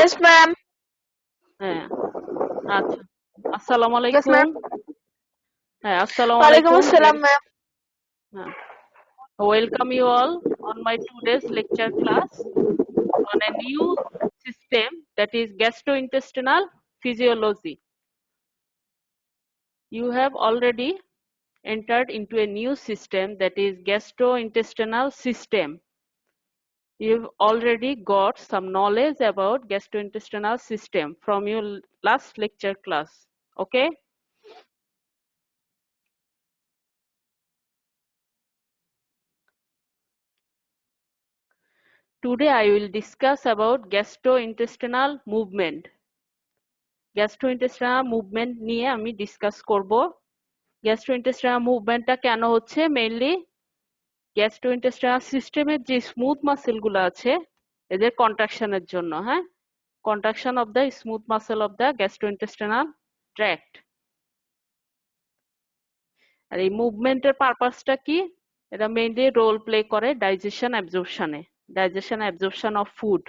Yes, ma'am. হ্যাঁ আচ্ছা আসসালামু Yes, আলাইকুম ma'am. হ্যাঁ আসসালামু Walaikum আলাইকুম assalam, ma'am. হ্যাঁ welcome you all on my today's lecture class on a new system that is gastrointestinal physiology. You have already entered into a new system that is gastrointestinal system. You've already got some knowledge about gastrointestinal system from your last lecture class. Okay? Today I will discuss about gastrointestinal movement. Gastrointestinal movement নিয়ে আমি discuss করব। Gastrointestinal মুভমেন্টটা কেন হচ্ছে mainly gastrointestinal সিস্টেমের যে smooth মাসেলগুলো আছে এদের কন্ট্রাকশনের জন্য, হ্যাঁ, contraction of the smooth muscle of the gastrointestinal tract. আর এই মুভমেন্টের পারপাসটা কি? এটা মেইনলি রোল প্লে করে digestion absorption of food.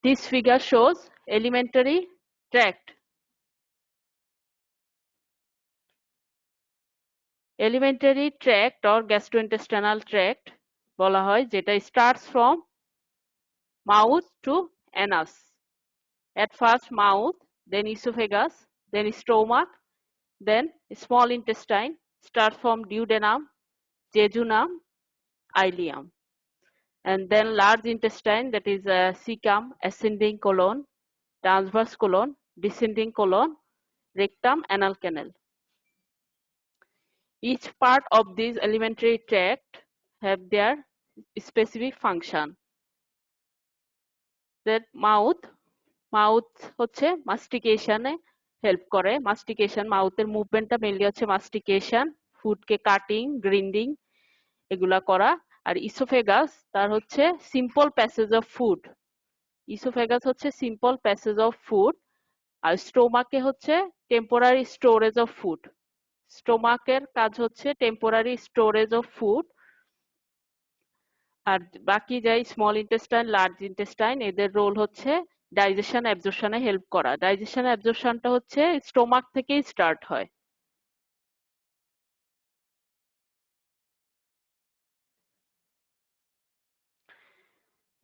This figure shows alimentary tract. Alimentary tract or gastrointestinal tract বলা হয় যেটা starts from mouth to anus. At first mouth, then esophagus, then stomach, then small intestine, start from duodenum, jejunum, ileum, and then large intestine, that is cecum, ascending colon, transverse colon, descending colon, rectum, anal canal. Each part of this alimentary tract have their specific function. That mouth হচ্ছে মাস্টিকেশনে help করে। মাস্টিকেশন মাউথের মুভমেন্টটা mainly হচ্ছে মাস্টিকেশন, ফুডকে cutting, grinding এগুলা করা। আর oesophagus তার হচ্ছে simple passage of food. Oesophagus হচ্ছে simple passage of food. আর স্টোমাকে হচ্ছে temporary storage of food. স্টোমাকের কাজ হচ্ছে টেম্পোরারি স্টোরেজ অফ ফুড। আর বাকি যাই স্মল ইন্টেস্টাইন, লার্জ ইন্টেস্টাইন, এদের রোল হচ্ছে ডাইজেশন অ্যাবজর্পশনে হেল্প করা। ডাইজেশন অ্যাবজর্পশনটা হচ্ছে স্টোমাক থেকেই স্টার্ট হয়।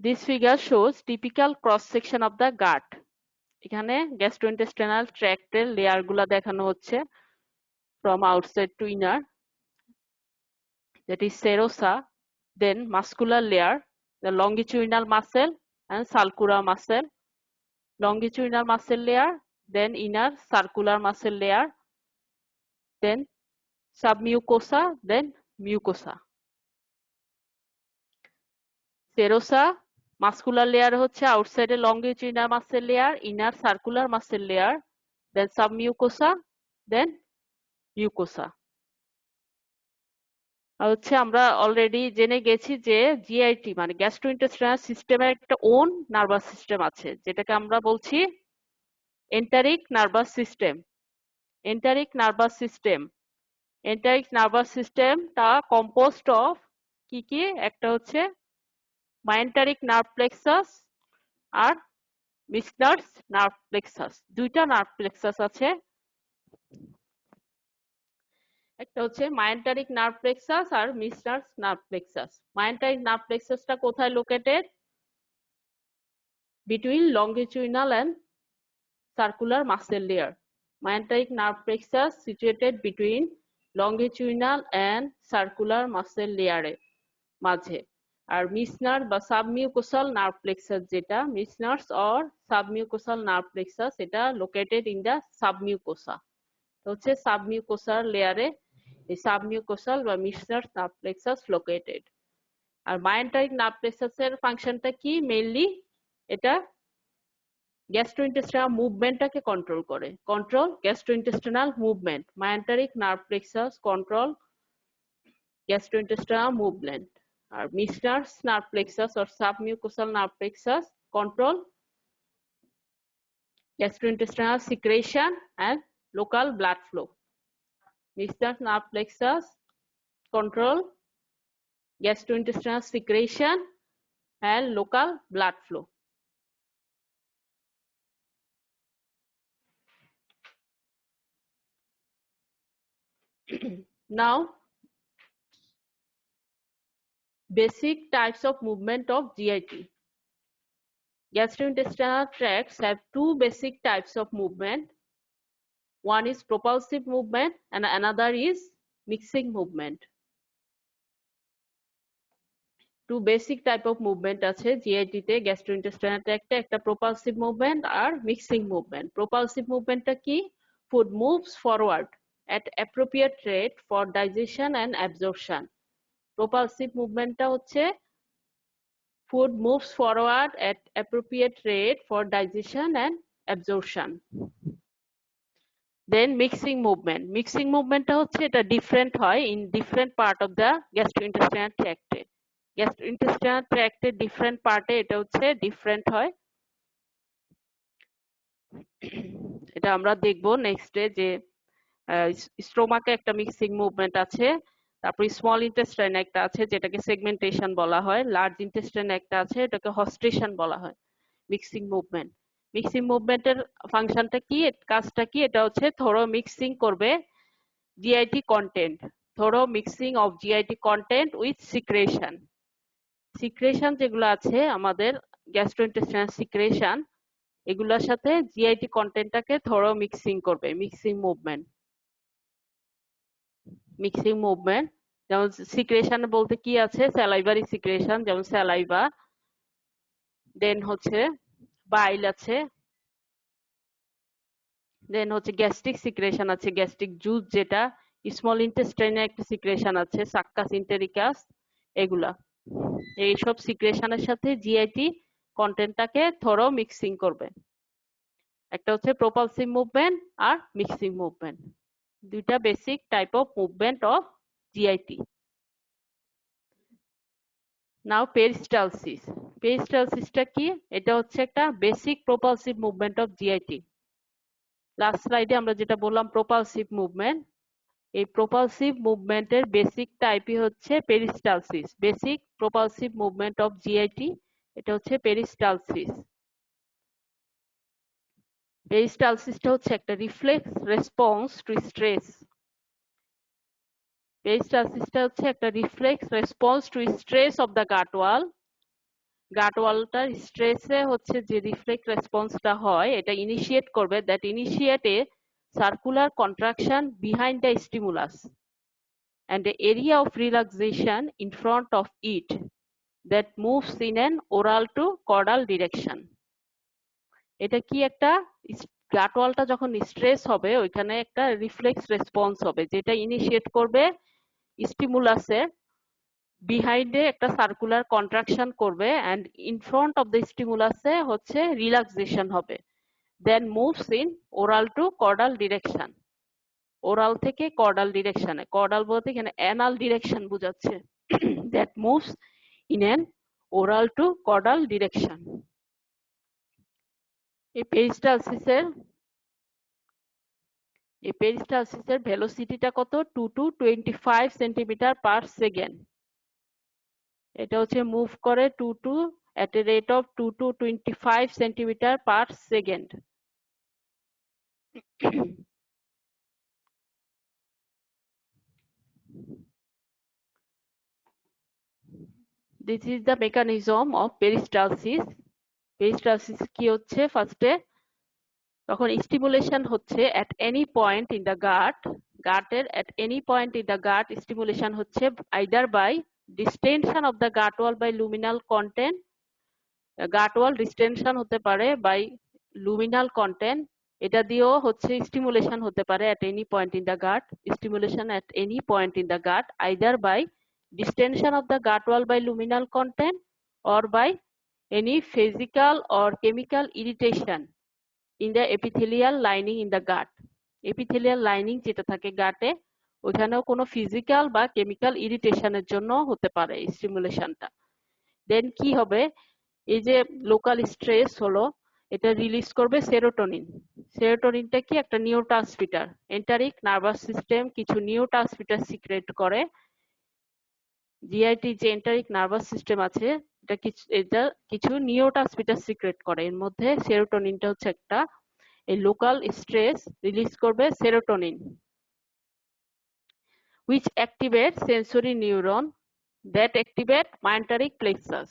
This figure shows typical cross section of the gut. এখানে গ্যাস্ট্রোইন্টেস্টিনাল ট্র্যাক্টের লেয়ার গুলা দেখানো হচ্ছে from outside to inner, that is serosa, then muscular layer, the longitudinal muscle and sulcular muscle, longitudinal muscle layer, then inner circular muscle layer, then submucosa, then mucosa. Serosa muscular layer হচ্ছে outside a longitudinal muscle layer, inner circular muscle layer, then submucosa, then mucosa. আর হচ্ছে আমরা already জেনে গেছি যে GIT মানে gastrointestinal সিস্টেমের একটা on nervous system আছে যেটাকে আমরা বলছি enteric nervous system. Enteric nervous system enteric nervous সিস্টেমটা কম্পোজড অফ কি কি? একটা হচ্ছে মাইন্টারিক নার্ভ প্লেক্সাস আর মিসনার্স নার্ভ প্লেক্সাস। দুইটা নার্ভ প্লেক্সাস আছে, একটা হচ্ছে মাইন্টারিক নার্ভ প্লেক্সাস আর মিসনার্স নার্ভ প্লেক্সাস। মাইন্টারিক নার্ভ প্লেক্সাসটা কোথায় located? Between longitudinal and circular muscle layer. Myenteric nerve plexus situated between longitudinal and circular muscle layer মাঝে। আর মিসনার বা সাবমিউকোসাল নার্ভ প্লেক্সাস যেটা Meissner's or submucosal nerve plexus এটা located in the submucosa. হচ্ছে সাবমিউকোসার লেয়ারে এই submucosal বা মিসনার্স নার্ভ প্লেক্সাস লোকেটেড। আর মায়েন্টারিক নার্ভ প্লেক্সাসের ফাংশনটা কি? মেইনলি এটা গ্যাস্ট্রোইন্টেস্টিনাল মুভমেন্টটাকে কন্ট্রোল করে। Control gastrointestinal movement. Myenteric nerve plexus control gastrointestinal movement. আর Meissner's nerve plexus or submucosal nerve plexus control gastrointestinal secretion and local blood flow. Misnar's nerve plexus control gastrointestinal secretion, and local blood flow. Now, basic types of movement of GIT. Gastrointestinal tracts have two basic types of movement. One is propulsive movement and another is mixing movement. Two basic type of movement আছে GIT তে gastrointestinal ট্র্যাক্টে, একটা propulsive movement আর mixing movement. Propulsive movementটা কি? Food moves forward at appropriate rate for digestion and absorption. Propulsive movementটা হচ্ছে food moves forward at appropriate rate for digestion and absorption. Then mixing movement. Mixing movementটা হচ্ছে এটা different হয় in different part of the gastrointestinal tract. Gastrointestinal ট্র্যাক্টের different পার্টে এটা হচ্ছে different হয়। এটা আমরা দেখব নেক্সটে যে স্টোমাকে একটা মিক্সিং মুভমেন্ট আছে, তারপর স্মল ইন্টেস্টাইন একটা আছে যেটাকে সেগমেন্টেশন বলা হয়, লার্জ ইন্টেস্টাইন একটা আছে এটাকে হস্টেশন বলা হয়। মিক্সিং মুভমেন্ট, মিক্সিং মুভমেন্টের ফাংশনটা কি, কাজটা কি? এটা হচ্ছে থরো মিক্সিং করবে GIT content, thorough mixing of GIT content with secretion. Secretion যেগুলো আছে আমাদের গ্যাস্ট্রোইন্টেস্টাইনাল সিক্রেশন, এগুলোর সাথে জিআইটি কন্টেন্টটাকে থরো মিক্সিং করবে। মিক্সিং মুভমেন্ট, মিক্সিং মুভমেন্ট যেমন সিক্রেশন বলতে কি আছে, স্যালাইভারি সিক্রেশন যেমন স্যালাইভা, দেন হচ্ছে বাইল আছে, দেন হচ্ছে গ্যাস্ট্রিক সিক্রেশন আছে, গ্যাস্ট্রিক জুস যেটা, স্মল ইন্টেস্টাইনে একটা সিক্রেশন আছে সাক্কাস ইন্টেরিকাস, এগুলা। এইসব সিক্রেশনের সাথে জিআইটি কন্টেন্টটাকে থরো মিক্সিং করবে। একটা হচ্ছে প্রপালসিভ মুভমেন্ট আর মিক্সিং মুভমেন্ট, দুইটা basic type of movement of GIT. Now peristalsis. পেরিস্টালসিসটা কি? এটা হচ্ছে একটা basic propulsive movement of GIT. Last স্লাইডে আমরা যেটা বললাম প্রপালসিভ মুভমেন্ট, এই প্রপালসিভ মুভমেন্টের বেসিক টাইপই হচ্ছে peristalsis. Basic propulsive movement of GIT এটা হচ্ছে পেরিস্টালসিস। পেরিস্টালসিসটা হচ্ছে একটা রিফ্লেক্স রেসপন্স টু স্ট্রেস। পেরিস্টালসিসটা হচ্ছে একটা reflex response to stress of the gut wall. Gut ওয়ালটার স্ট্রেসে হচ্ছে যে রিফ্লেক্স রেসপন্সটা হয় এটা ইনিশিয়েট করবে, that initiate A circular contraction behind the stimulus and the area of relaxation in front of it that moves in an oral to caudal direction. এটা কি? একটা গাট ওয়ালটা যখন স্ট্রেস হবে ওইখানে একটা রিফ্লেক্স রেসপন্স হবে যেটা ইনিশিয়েট করবে স্টিমুলাসে, বিহাইন্ডে একটা সার্কুলার কন্ট্রাকশন করবে and in front of the স্টিমুলাসে হচ্ছে রিল্যাক্সেশন হবে, then moves in oral to caudal direction. Oral থেকে কর্ডাল ডিরেকশনে, কর্ডাল বলতে এখানে অ্যানাল ডিরেকশন বোঝাচ্ছে, that moves in an oral to caudal direction. এই পেরিস্টালসিসের ভেলোসিটিটা কত? 2 to 25 সেন্টিমিটার পার সেকেন্ড। এটা হচ্ছে মুভ করে 2 to at a rate of 2 to 25 centimetre per second. This is the mechanism of peristalsis. Peristalsis কি হচ্ছে? ফার্স্টে তখন স্টিমুলেশন হচ্ছে at any point in the gut, গাটের at any point in the gut stimulation হচ্ছে either by distension of the gut wall by luminal content, gut wall distinction হতে পারে by luminal content, এটা দিয়েও হচ্ছে স্টিমুলেশন হতে পারে at any point in the gut, stimulation at any point in the gut either by distension of the gut wall by luminal content or by any physical or chemical irritation in the epithelial lining in the gut. epithelial lining যেটা থাকে গাটে ওখানেও কোনো physical বা chemical ইরিটেশনের জন্য হতে পারে স্টিমুলেশনটা। দেন কি হবে? এই যে লোকাল স্ট্রেস হলো এটা রিলিজ করবে সেরোটোনিন। সেরোটোনিনটা কি? একটা নিউরোট্রান্সমিটার। এন্টারিক নার্ভাস সিস্টেম কিছু নিউরোট্রান্সমিটার সিক্রেট করে, জিআইটি যে এন্টারিক নার্ভাস সিস্টেম আছে এটা কিছু নিউরোট্রান্সমিটার সিক্রেট করে। এর মধ্যে সেরোটোনিনটা হচ্ছে একটা। এই লোকাল স্ট্রেস রিলিজ করবে serotonin, which activate sensory neuron that activate myenteric plexus.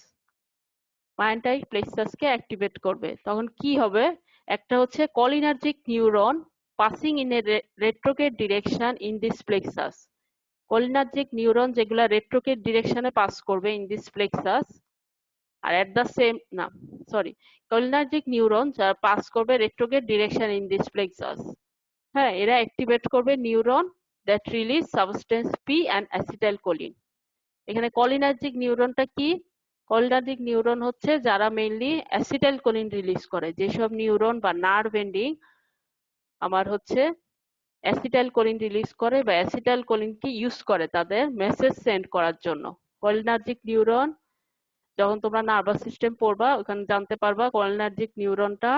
Myenteric প্লেক্সাসকে অ্যাক্টিভেট করবে। তখন কি হবে? একটা হচ্ছে cholinergic neuron passing in a retrograde direction in this plexus. Cholinergic neuron যেগুলা রেট্রোগ্রেড ডিরেকশনে পাস করবে ইন দিস প্লেক্সাস, আর এট দ্য সেম না সরি কলিনার্জিক নিউরন যারা পাস করবে retrograde direction in this plexus, হ্যাঁ, এরা অ্যাক্টিভেট করবে neuron that release substance P and acetylcholine. এখানে কলিনার্জিক নিউরনটা কি? কলিনার্জিক নিউরন হচ্ছে যারা মেইনলি অ্যাসিটাইলকোলিন রিলিজ করে। যেসব নিউরন বা নার্ভ এন্ডিং আমার হচ্ছে অ্যাসিটাইলকোলিন রিলিজ করে বা অ্যাসিটাইলকোলিনকে ইউজ করে তাদের মেসেজ সেন্ড করার জন্য। কলিনার্জিক নিউরন যখন তোমরা নার্ভাস সিস্টেম পড়বা ওখানে জানতে পারবা কলিনার্জিক নিউরনটা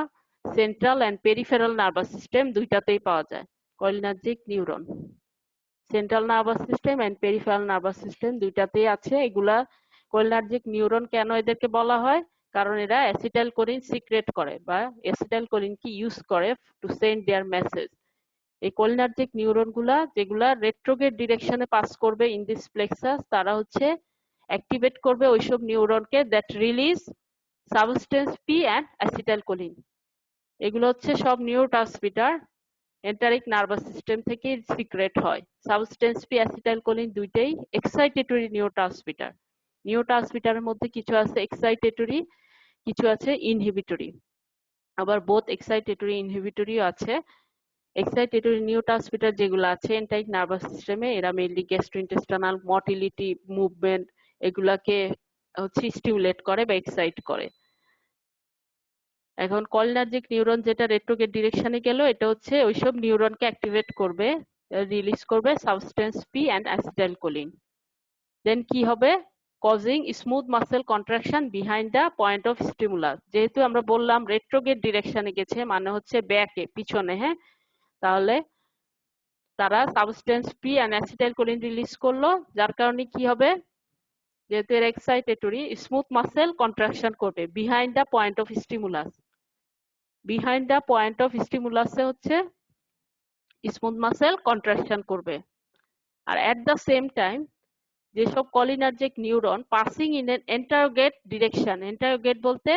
central and peripheral nervous system দুইটাতেই পাওয়া যায়। Cholinergic neuron central nervous system and peripheral nervous system দুইটাতেই আছে। এগুলা কোলিনার্জিক নিউরন কেন এদেরকে বলা হয়? কারণ এরা অ্যাসিটাইলকোলিন সিক্রেট করে বা অ্যাসিটাইলকোলিনকে ইউজ করে টু সেন্ড দেয়ার মেসেজ। এই কোলিনার্জিক নিউরন গুলা যেগুলা রেট্রোগ্রেড ডিরেকশনে পাস করবে ইন দিস প্লেক্সাস, তারা হচ্ছে অ্যাক্টিভেট করবে ওইসব নিউরনকে that release substance P and acetylcholine. এগুলো হচ্ছে সব নিউরোট্রান্সমিটার এন্টারিক নার্ভাস সিস্টেম থেকে সিক্রেট হয়। সাবস্টেন্স পি অ্যাসিটাইলকোলিন দুইটাই এক্সাইটেটরি নিউরোট্রান্সমিটার। নিউরোট্রান্সমিটারের মধ্যে কিছু আছে এক্সাইটেটরি, কিছু আছে ইনহিবিটরি, আবার বোথ এক্সাইটেটরি ইনহিবিটরিও আছে। এক্সাইটেটরি নিউরোট্রান্সমিটার যেগুলো আছে এন্টারিক নার্ভাস সিস্টেমে, এরা মেইনলি গ্যাস্ট্রোইন্টেস্টাইনাল মোটিলিটি, মুভমেন্ট এগুলাকে হচ্ছে স্টিমুলেট করে বা এক্সাইট করে। এখন কলিনার্জিক নিউরন যেটা রেট্রোগ্রেড ডিরেকশনে গেল, এটা হচ্ছে ওইসব নিউরনকে অ্যাক্টিভেট করবে, রিলিজ করবে সাবস্টেন্স পি অ্যান্ড অ্যাসিটাইলকোলিন। দেন কি হবে? Causing smooth muscle contraction behind the point of stimulus. যেহেতু আমরা বললাম রেট্রোগ্রেড ডিরেকশনে গেছে মানে হচ্ছে ব্যাকে, পিছনে, হ্যাঁ, তাহলে তারা substance P and acetylcholine release করলো, যার কারণে কি হবে? যেহেতু এর এক্সাইটেটরি, স্মুথ মাসেল কন্ট্রাকশন করবে behind the point of stimulus. Behind the point of স্টিমুলাসে হচ্ছে স্মুথ মাসেল কন্ট্রাকশন করবে। আর এট দ্য সেম টাইম যেসব cholinergic neuron passing in an anterograde direction, anterograde বলতে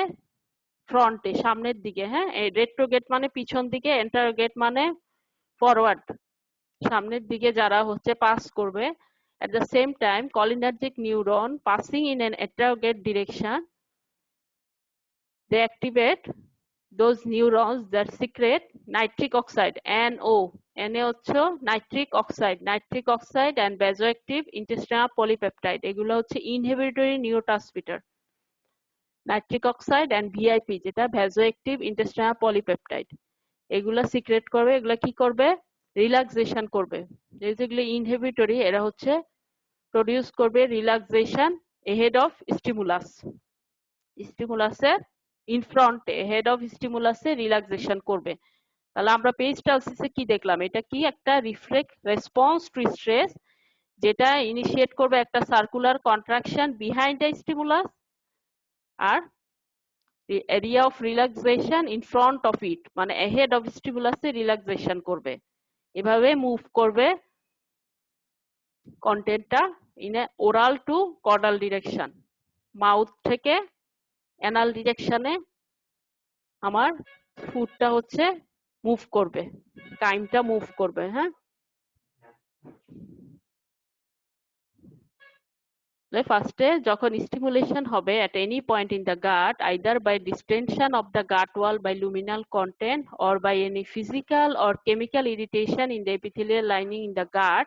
ফ্রন্টে, সামনের দিকে, হ্যাঁ, এই রেট্রোগেট মানে পিছন দিকে, এন্টারোগেট মানে ফরওয়ার্ড, সামনের দিকে যারা হচ্ছে পাস করবে। at the same time cholinergic neuron passing in an anterogate direction, they activate those neurons that secrete nitric oxide, NO, Na হচ্ছে nitric oxide and vasoactive intestinal polypeptide, এগুলো হচ্ছে inhibitory neurotransmitter, nitric oxide and VIP যেটা vasoactive intestinal polypeptide, এগুলা secrete করবে। এগুলা কি করবে? Relaxation করবে। যেগুলো ইনহিবিটরি এরা হচ্ছে প্রডিউস করবে রিল্যাক্সেশন এহেড অফ স্টিমুলাস, স্টিমুলাসের ইন ফ্রন্টে, হেড অফ স্টিমুলাসে রিল্যাক্সেশন করবে। তাহলে আমরা পেরিস্টালসিসে কি দেখলাম? এটা কি একটা রিফ্লেক্স রেসপন্স টু স্ট্রেস, যেটা ইনিশিয়েট করবে একটা circular contraction behind the stimulus, আর area of relaxation in front of it, মানে ahead of stimulus এ রিল্যাক্সেশন করবে। এভাবে মুভ করবে কন্টেন্টটা in a oral to caudal direction, mouth থেকে অ্যানাল ডিরেকশনে আমার ফুডটা হচ্ছে মুভ করবে, টাইমটা মুভ করবে। হ্যাঁ, ফার্স্টে যখন স্টিমুলেশন হবে at any point in the gut, either by distension of the gut wall by luminal content or by any physical or chemical irritation in the epithelial lining in the gut,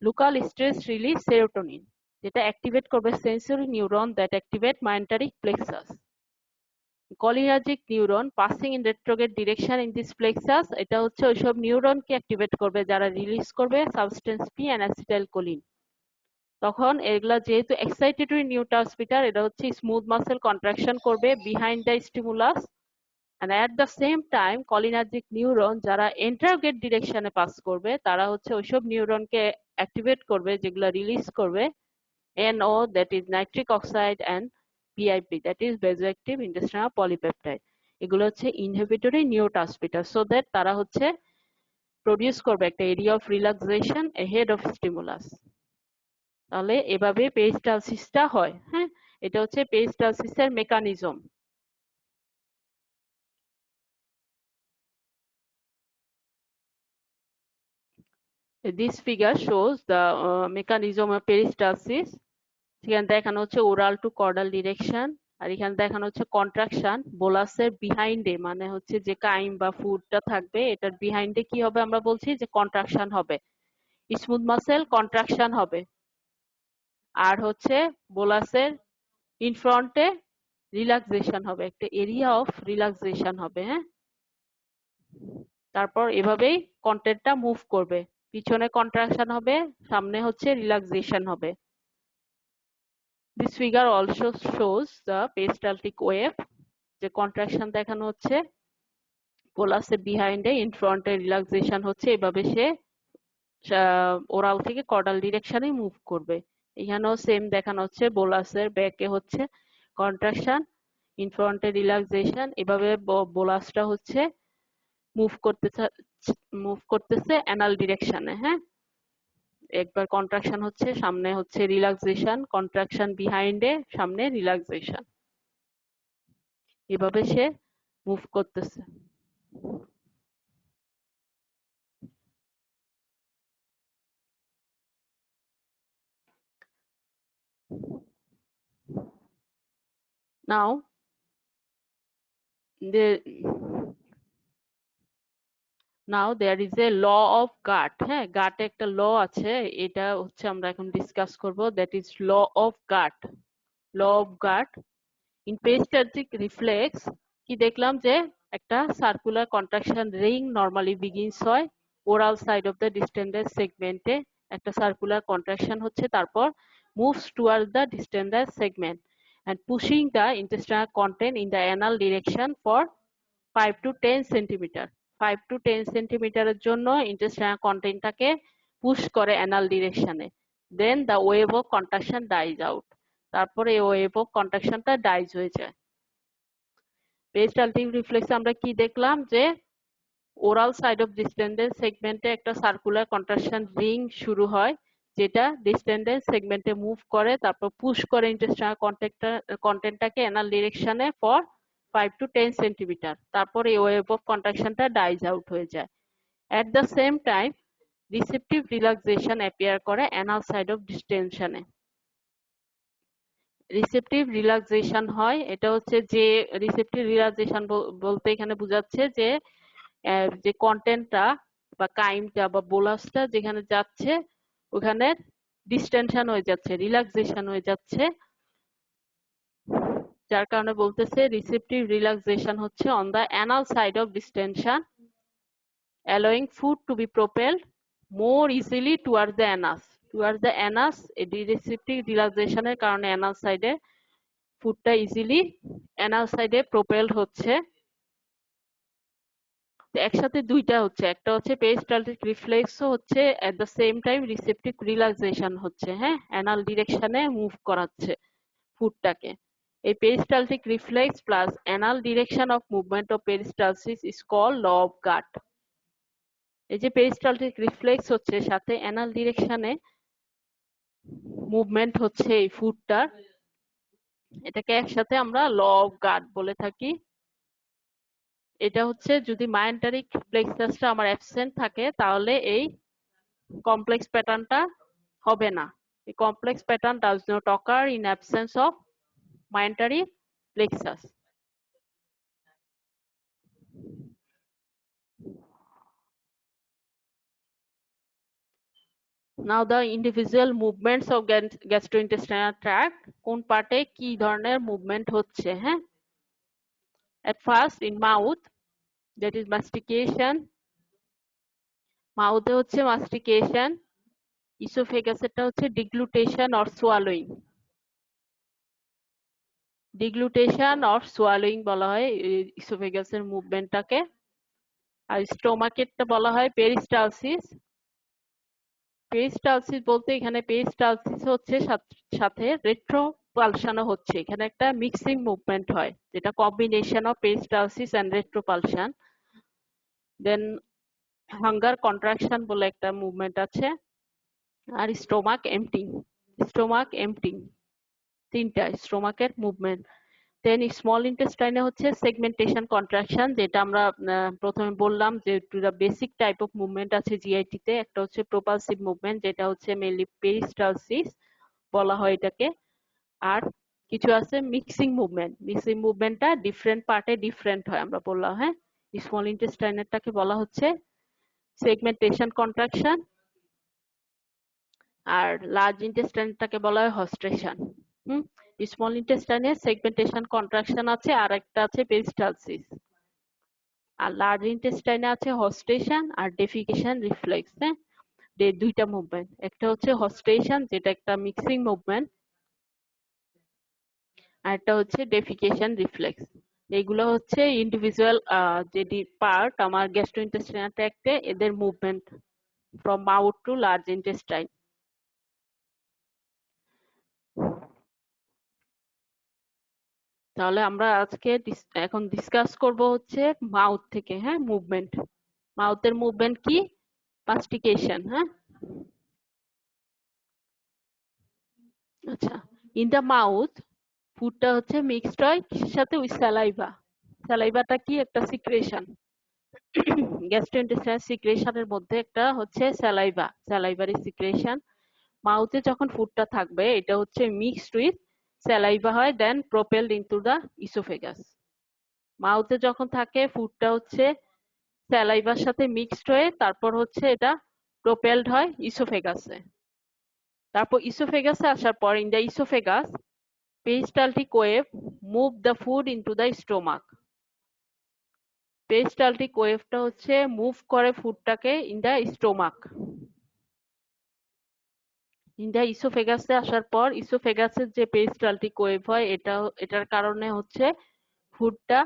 local stress release serotonin, যেটা activate করবে sensory neuron that activate myenteric plexus. Cholinergic neuron passing in retrograde direction in this plexus, এটা হচ্ছে ওইসব নিউরনকে activate করবে যারা release করবে substance P and acetylcholine. তখন এগুলা যেহেতু এক্সাইটেটরি নিউরোট্রান্সমিটার, এটা হচ্ছে স্মুথ মাসেল কন্ট্রাকশন করবে behind the stimulus, and at the same time cholinergic neuron যারা এন্টারোগেট ডিরেকশনে পাস করবে তারা হচ্ছে ওইসব নিউরনকে অ্যাক্টিভেট করবে যেগুলো রিলিজ করবে NO, that is nitric oxide, and BIP, that is vasoactive intestinal polypeptide. এগুলো হচ্ছে ইনহিবিটরি নিউরোট্রান্সমিটার, সো দ্যাট তারা হচ্ছে প্রডিউস করবে একটা area of relaxation ahead of stimulus. তাহলে এভাবে পেরিস্টালসিসটা হয়। হ্যাঁ, এটা হচ্ছে পেরিস্টালসিসের mechanism. This figure shows the mechanism of peristalsis. এখানে দেখানো হচ্ছে ওরাল টু কর্ডাল ডিরেকশন, আর এখানে দেখানো হচ্ছে কন্ট্রাকশন বোলাসের বিহাইন্ডে, মানে হচ্ছে যে কাইম বা ফুডটা থাকবে এটার বিহাইন্ডে কি হবে আমরা বলছি যে কন্ট্রাকশন হবে, স্মুথ মাসেল কন্ট্রাকশন হবে, আর হচ্ছে বোলাসের ইনফ্রন্টে রিল্যাক্সেশন হবে, একটা এরিয়া অফ রিল্যাক্সেশন হবে। হ্যাঁ, তারপর এভাবেই কন্টেন্টটা মুভ করবে, পিছনে কন্ট্রাকশন হবে, সামনে হচ্ছে রিল্যাক্সেশন হবে। This figure also shows the peristaltic wave, যে কন্ট্রাকশন দেখানো হচ্ছে, পোলাসের বিহাইন্ডে ইনফ্রন্টে রিল্যাক্সেশন হচ্ছে, এভাবে সে ওরাল থেকে কর্ডাল ডিরেকশনে মুভ করবে। এখানেও সেম দেখানো হচ্ছে, বোলাসের ব্যাকে হচ্ছে কন্ট্রাকশন, ইনফ্রন্টে রিল্যাক্সেশন, এভাবে বোলাসটা হচ্ছে মুভ করতেছে অ্যানাল ডিরেকশনে। হ্যাঁ, একবার কন্ট্রাকশন হচ্ছে, সামনে হচ্ছে রিল্যাক্সেশন, কন্ট্রাকশন বিহাইন্ডে, সামনে রিল্যাক্সেশন, এভাবে সে মুভ করতেছে। Now there is a law of gut. হ্যাঁ, গাটে একটা ল আছে, এটা হচ্ছে আমরা এখন ডিসকাস করব, that is law of gut. Law of gut in peristaltic reflex কি দেখলাম যে একটা circular contraction ring normally begins হয় oral side of the distended সেগমেন্টে, একটা সার্কুলার কন্ট্রাকশন হচ্ছে, তারপর moves towards the distended segment and pushing the intestinal content in the anal direction for 5 to 10 centimeter. 5 to 10 সেন্টিমিটারের জন্য intestinal contentটাকে push করে anal ডিরেকশনে, then the wave of contraction dies out, তারপরে এই ওয়েভ অফ কন্ট্রাকশনটা ডাইজ হয়ে যায়। পেরিস্টালটিক রিফ্লেক্সে আমরা কি দেখলাম যে ওরাল সাইড অফ ডিস্টেন্ডেড সেগমেন্টে একটা সার্কুলার কন্ট্রাকশন রিং শুরু হয়, যেটা ডিস্টেন্ডেড সেগমেন্টে মুভ করে, তারপর পুশ করে ইন্টেস্টিনাল কন্টেন্টটাকে অ্যানাল ডিরেকশনে ফর 5 to 10 সেন্টিমিটার, তারপর এই ওয়েভ অফ কন্ট্রাকশনটা ডাইজ আউট হয়ে যায়। At the same time receptive relaxation appear করে অ্যানাল সাইড অফ ডিস্টেনশনে। রিসেপটিভ রিল্যাক্সেশন হয়, এটা হচ্ছে যে রিসেপটিভ রিল্যাক্সেশন বলতে এখানে বোঝাচ্ছে যে যে কন্টেন্টটা বা কাইমটা বা বোলাসটা যেখানে যাচ্ছে ওখানে ডিস্টেনশন হয়ে যাচ্ছে, রিল্যাক্সেশন হয়ে যাচ্ছে, যার কারণে বলতেছে রিসেপটিভ রিল্যাক্সেশন হচ্ছে on the anal side of distinction, allowing food to be propelled more easily towards the anus. Towards the anus, receptive রিল্যাক্সেশনের কারণে অ্যানাল সাইডে ফুডটা ইজিলি অ্যানাল সাইডে প্রোপেলড হচ্ছে। একসাথে দুইটা হচ্ছে, একটা হচ্ছে পেরিস্টালটিক রিফ্লেক্সও হচ্ছে, at the same time receptive relaxation হচ্ছে। হ্যাঁ, অ্যানাল ডিরেকশনে মুভ করাচ্ছে ফুডটাকে। এই peristaltic reflex plus anal direction of movement of peristalsis is called law of gut. এই যে পেরিস্টালটিক রিফ্লেক্স হচ্ছে সাথে অ্যানাল ডিরেকশনে মুভমেন্ট হচ্ছে এই ফুডটার, এটাকে একসাথে আমরা ল অফ গাট বলে থাকি। এটা হচ্ছে যদি মায়োন্টারিক প্লেক্সাসটা আমার অ্যাবসেন্ট থাকে তাহলে এই কমপ্লেক্স প্যাটার্নটা হবে না। এই complex pattern does not occur in absence of myenteric plexus. Now the individual movements of gastrointestinal tract, কোন পার্টে কি ধরনের মুভমেন্ট হচ্ছে। হ্যাঁ, at first in mouth, that is mastication, মাউথে হচ্ছে মাস্টিকেশন, ইসোফেগাসেরটা হচ্ছে ডিগ্লুটেশন অর সোয়ালোইং। ডিগ্লুটেশন অর সোয়ালোইং বলা হয় ইসোফেগাসের মুভমেন্টটাকে, আর স্টোমাকেরটা বলা হয় পেরিস্টালসিস। পেরিস্টালসিস বলতে এখানে পেরিস্টালসিস হচ্ছে সাথে রেট্রোপালশনও হচ্ছে। এখানে একটা মিক্সিং মুভমেন্ট হয় যেটা combination of peristalsis and retropulsion. Then hunger contraction বলে একটা মুভমেন্ট আছে, আর স্টোমাক এমটিং, তিনটা স্টোমাকের মুভমেন্ট। দেন স্মল ইন্টেস্টাইনে হচ্ছে সেগমেন্টেশন কন্ট্রাকশন, যেটা আমরা প্রথমে বললাম যে দুটা বেসিক টাইপ অফ মুভমেন্ট আছে জিআইটি তে। একটা হচ্ছে প্রোপালসিভ মুভমেন্ট, যেটা হচ্ছে মেইনলি পেরিস্টালসিস বলা হয় এটাকে। আর কিছু আছে মিক্সিং মুভমেন্ট। মিক্সিং মুভমেন্টটা ডিফারেন্ট পার্টে ডিফারেন্ট হয় আমরা বললাম। হ্যাঁ, স্মল ইন্টেস্টাইনেরটাকে বলা হচ্ছে সেগমেন্টেশন কন্ট্রাকশন, আর লার্জ ইন্টেস্টাইনটাকে বলা হয় হস্টেশন। স্মল ইন্টেস্টাইনে সেগমেন্টেশন কন্ট্রাকশন আছে, আর একটা আছে পেরিস্টালসিস। আর লার্জ ইন্টেস্টাইনে আছে হস্টেশন আর ডেফিকেশন রিফ্লেক্স। হ্যাঁ, দুইটা মুভমেন্ট, একটা হচ্ছে হস্টেশন যেটা একটা মিক্সিং মুভমেন্ট, আর একটা হচ্ছে ডেফিকেশন রিফ্লেক্স। এগুলো হচ্ছে ইন্ডিভিজুয়াল যেটি পার্ট আমার গ্যাস্ট্রোইন্টেস্টাইনাল ট্র্যাক্টে, এদের movement from mouth to large intestine. তাহলে আমরা আজকে এখন ডিসকাস করব হচ্ছে মাউথ থেকে। হ্যাঁ, মুভমেন্ট, মাউথের মুভমেন্ট কি? মাস্টিকেশন। হ্যাঁ, আচ্ছা। ইন দা মাউথ ফুডটা হচ্ছে মিক্সড হয় কিসের সাথে? With saliva. স্যালাইভাটা কি? একটা সিক্রেশন। গ্যাস্ট্রোইন্টেস্টাইনাল সিক্রেশনের মধ্যে একটা হচ্ছে স্যালাইভা, স্যালাইভারি সিক্রেশন। মাউথে যখন ফুডটা থাকবে এটা হচ্ছে মিক্সড উইথ স্যালাইভা হয়, দেন প্রোপেলড ইনটু দা ইসোফেগাস। মাউথে যখন থাকে ফুডটা হচ্ছে স্যালাইভার সাথে মিক্সড হয়ে তারপর হচ্ছে এটা প্রোপেলড হয় ইসোফেগাসে। তারপর ইসোফেগাসে আসার পর in the oesophagus peristaltic wave move the food into the stomach. Peristaltic ওয়েভটা হচ্ছে মুভ করে ফুডটাকে in the stomach. In the ইসোফেগাসে আসার পর ইসোফেগাসের যে পেরিস্টালটিক ওয়েভ হয় এটার কারণে হচ্ছে ফুডটা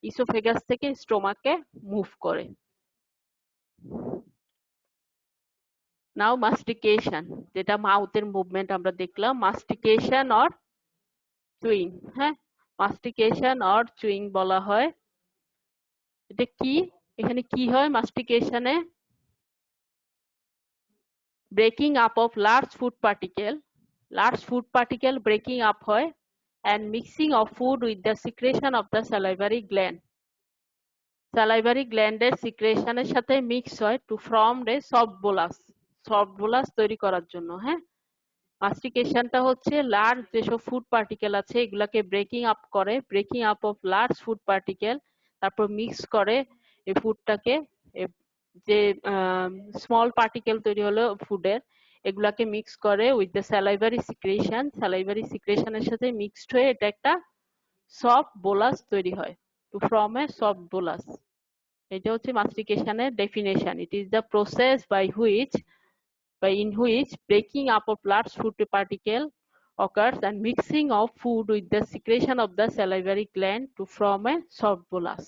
ইসোফেগাস থেকে স্টোমাকে মুভ করে। নাও মাস্টিকেশন, যেটা মাউথের মুভমেন্ট আমরা দেখলাম, মাস্টিকেশন অর চুইং। হ্যাঁ, মাস্টিকেশন অর চুইং বলা হয়। এটা কি? এখানে কি হয় মাস্টিকেশনে? Breaking up of large food particle breaking up হয় and mixing of food with the secretion of the salivary gland. salivary gland-এর সিক্রেশনের সাথে মিক্স হয় to form a soft bolus তৈরি করার জন্য। হ্যাঁ, মাস্টিকেশনটা হচ্ছে লার্জ যেসব ফুড পার্টিকেল আছে এগুলাকে breaking up of large food particle, তারপর মিক্স করে এই ফুডটাকে, যে স্মল পার্টিকেল তৈরি হলো ফুডের, এগুলাকে মিক্স করে উইথ দ্য স্যালাইভারি সিক্রেশনের সাথে মিক্সড হয়ে এটা একটা সফট বোলাস তৈরি হয়, to form a soft bolus. এটা হচ্ছে মাস্টিকেশনের definition. It is the process in which breaking up of large food particle occurs and mixing of food with the secretion of the salivary gland to form a soft bolus.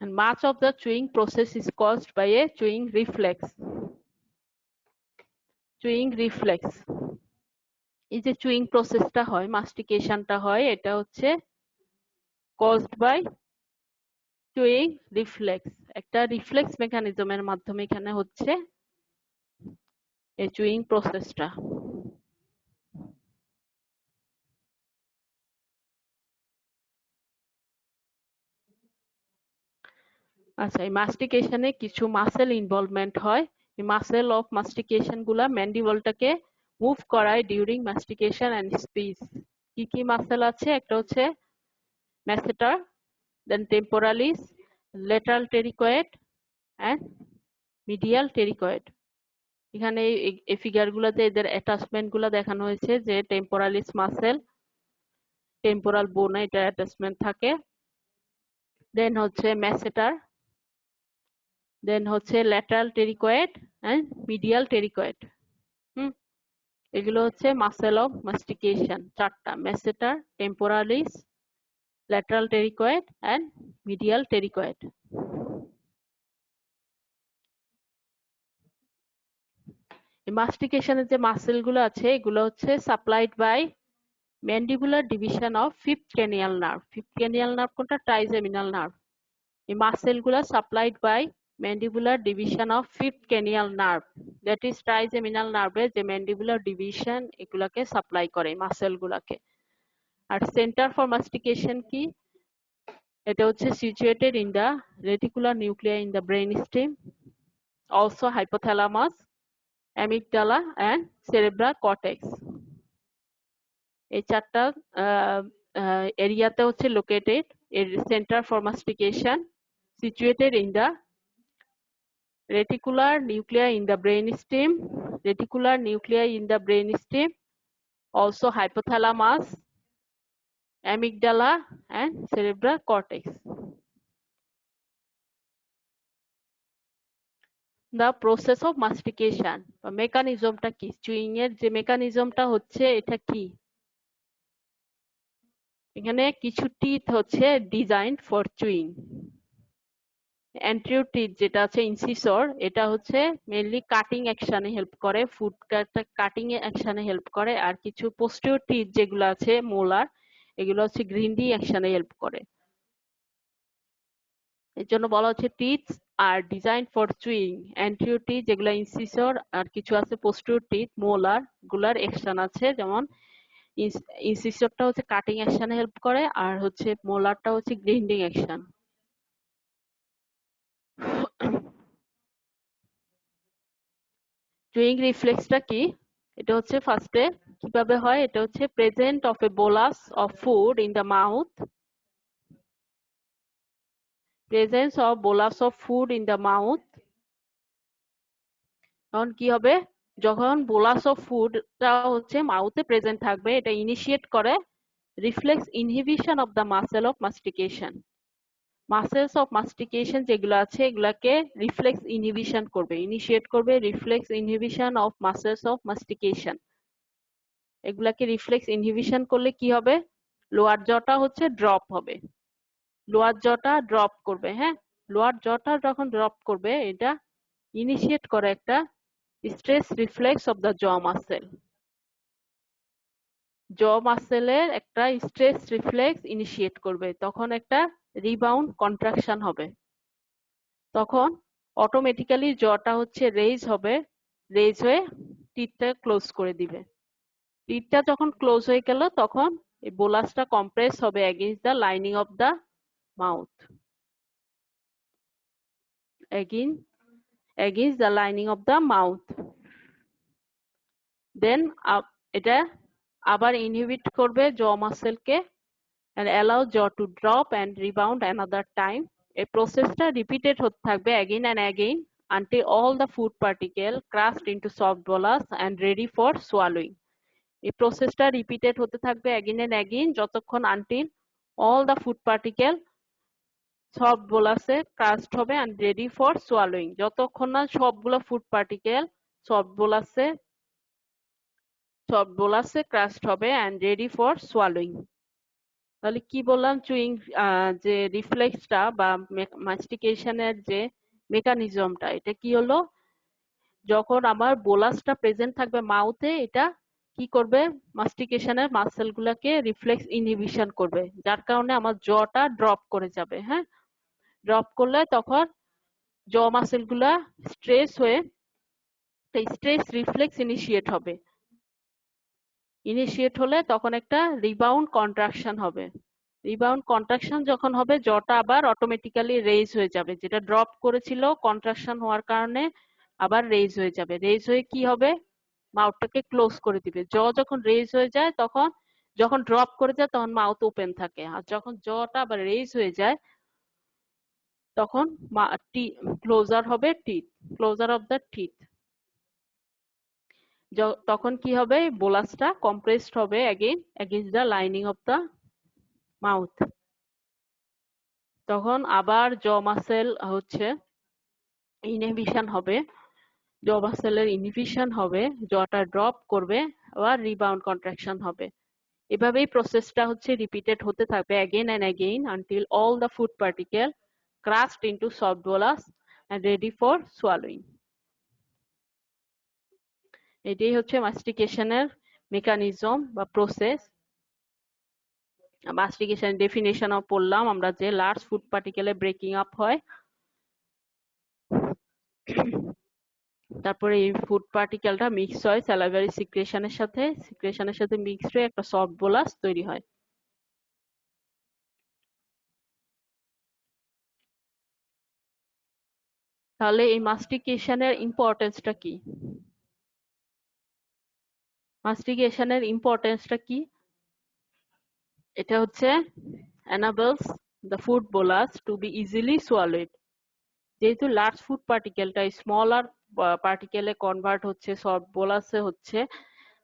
And much of the chewing process is caused by a chewing reflex. এই যে chewing প্রসেসটা হয়, মাস্টিকেশনটা হয়, এটা হচ্ছে caused by chewing reflex. একটা reflex মেকানিজমের মাধ্যমে এখানে হচ্ছে এই চুইং প্রসেসটা। আচ্ছা, এই মাস্টিকেশনে কিছু মাসেল ইনভলভমেন্ট হয়। এই মাসেল অফ মাস্টিকেশন গুলা ম্যান্ডিবলটাকে মুভ করায় ডিউরিং মাস্টিকেশন এন্ড স্পিচ। কি কি মাসেল আছে? একটা হচ্ছে masseter, then temporalis, lateral pterygoid and medial pterygoid. এখানে এই ফিগার গুলাতে এদের অ্যাটাচমেন্ট গুলা দেখানো হয়েছে, যে টেম্পোরালিস মাসেল টেম্পোরাল বোনে এটা অ্যাটাচমেন্ট থাকে। দেন হচ্ছে ম্যাসেটার, দেন হচ্ছে lateral pterygoid and medial pterygoid. এগুলো হচ্ছে মাসেল অফ মাস্টিকেশন চারটা: masseter, temporalis, lateral pterygoid and medial pterygoid. এই মাস্টিকেশনের যে মাসেল গুলো আছে এগুলো হচ্ছে supplied by mandibular division of fifth cranial nerve. Fifth cranial nerve কোনটা? Trigeminal nerve. এই মাসেল গুলো supplied by mandibular division of fifth cranial nerve, that is trigeminal নার্ভের যে ম্যান্ডিবুলার ডিভিশন এগুলাকে সাপ্লাই করে মাসেল গুলাকে। আর সেন্টার ফর মাস্টিকেশন কি? এটা হচ্ছে situated in the reticular nuclei in the brain stem, also hypothalamus, amygdala and cerebral cortex. এই চারটা এরিয়াতে হচ্ছে লোকেটেড এর centre for mastication, situated in the reticular nuclei in the brainstem, reticular nuclei in the brainstem, also hypothalamus, amygdala and cerebral cortex. The process of mastication, mechanismটা কি? Chewing এর যে মেকানিজমটা হচ্ছে এটা কি? এখানে কিছু টিথ হচ্ছে designed for chewing. Anterior teeth যেটা আছে ইনসিসর, এটা হচ্ছে মেইনলি কাটিং অ্যাকশনে হেল্প করে, ফুড কাটিং এ অ্যাকশনে হেল্প করে। আর কিছু পোস্টেরিয়র টিথ যেগুলো আছে মোলার, এগুলো হচ্ছে গ্রিন্ডিং অ্যাকশনে হেল্প করে। এর জন্য বলা হচ্ছে teeth are design for chewing. Anterior teeth যেগুলো ইনসিসর, আর কিছু আছে পোস্টেরিয়র টিথ মোলার, গুলার অ্যাকশন আছে। যেমন ইনসিসরটা হচ্ছে কাটিং অ্যাকশনে হেল্প করে, আর হচ্ছে মোলারটা হচ্ছে গ্রিন্ডিং অ্যাকশন। চুইং রিফ্লেক্সটা কি? এটা হচ্ছে ফার্স্টে কিভাবে হয়, এটা হচ্ছে present of A bolus of food in the mouth, presence of bolus of food in the mouth. তখন কি হবে? যখন বোলাস অফ ফুডটা হচ্ছে মাউথে প্রেজেন্ট থাকবে, এটা ইনিশিয়েট করে reflex inhibition of the muscle of mastication. Muscles of mastication যেগুলো আছে এগুলাকে রিফ্লেক্স ইনহিবিশন করবে, ইনিশিয়েট করবে reflex inhibition of muscles of mastication. এগুলাকে রিফ্লেক্স ইনহিবিশন করলে কি হবে? লোয়ার জটা হচ্ছে ড্রপ হবে, লোয়ার জটা ড্রপ করবে। হ্যাঁ, লোয়ার জটা যখন ড্রপ করবে এটা ইনিশিয়েট করে একটা স্ট্রেস রিফ্লেক্স অফ দ্য জ মাসেল। জ মাসেলের একটা স্ট্রেস রিফ্লেক্স ইনিশিয়েট করবে, তখন একটা রিবাউন্ড কন্ট্রাকশন হবে। তখন অটোমেটিক্যালি জটা হচ্ছে রেজ হবে, রেজ হয়ে টিথটা ক্লোজ করে দিবে। টিথটা যখন ক্লোজ হয়ে গেল তখন এই বোলাসটা কম্প্রেস হবে against the lining of the mouth, against the lining of the mouth. Then এটা আবার ইনহিবিট করবে জ মাসেলকে and allow jaw to drop and rebound another time. এই প্রসেসটা রিপিটেড হতে থাকবে again and again until all the food particle crushed into soft bolus and ready for swallowing. এই প্রসেসটা রিপিটেড হতে থাকবে again and again যতক্ষণ until all the food particle soft বোলাসে ক্রাস্ট হবে and ready for swallowing, যতক্ষণ না সবগুলো ফুড পার্টিকেল সফট বোলাসে ক্রাস্ট হবে and ready for swallowing. তাহলে কি বললাম? চুইং যে রিফ্লেক্সটা বা মাস্টিকেশনের যে মেকানিজমটা, এটা কি হলো? যখন আমার বোলাসটা প্রেজেন্ট থাকবে মাউথে, এটা কি করবে? মাস্টিকেশনের মাসেল গুলাকে রিফ্লেক্স ইনহিবিশন করবে, যার কারণে আমার জটা ড্রপ করে যাবে। হ্যাঁ, ড্রপ করলে তখন জ মাসেল গুলা স্ট্রেস হয়ে স্ট্রেস রিফ্লেক্স ইনিশিয়েট হবে। ইনিশিয়েট হলে তখন একটা রিবাউন্ড কন্ট্রাকশন হবে। রিবাউন্ড কন্ট্রাকশন যখন হবে জটা আবার অটোমেটিক্যালি রেজ হয়ে যাবে, যেটা ড্রপ করেছিল কন্ট্রাকশন হওয়ার কারণে আবার রেজ হয়ে যাবে। রেজ হয়ে কি হবে? মাউথটাকে ক্লোজ করে দিবে। জ যখন রেজ হয়ে যায় তখন, যখন ড্রপ করে যায় তখন মাউথ ওপেন থাকে, আর যখন জটা আবার রেজ হয়ে যায় তখন ক্লোজার হবে teeth, closure of the teeth. তখন কি হবে? বোলাসটা কম্প্রেসড হবে against the lining of the mouth. তখন আবার জ মাসেল হচ্ছে ইনহিবিশন হবে, জ মাসেলের ইনহিবিশন হবে, জটা ড্রপ করবে, আবার রিবাউন্ড কন্ট্রাকশন হবে। এভাবেই প্রসেসটা হচ্ছে রিপিটেড হতে থাকবে again and again until all the food particle crushed into soft bolus and ready for swallowing. এটাই হচ্ছে মাস্টিকেশনের মেকানিজম বা প্রসেস। মাস্টিকেশন ডেফিনেশনও পড়লাম আমরা যে লার্জ ফুড পার্টিকেলে ব্রেকিং আপ হয়, তারপরে এই ফুড পার্টিকেলটা মিক্স হয় স্যালাইভারি সিক্রেশনের সাথে মিক্সড হয়ে একটা সফট বোলাস তৈরি হয়। তাহলে এই মাস্টিকেশনের ইম্পর্টেন্সটা কি? মাস্টিকেশনের ইম্পর্টেন্সটা কি? এটা হচ্ছে enables the food bolus to be easily swallowed। যেহেতু লার্জ ফুড পার্টিকেলটা স্মলার পার্টিকেলে কনভার্ট হচ্ছে, সফট বোলাসে হচ্ছে,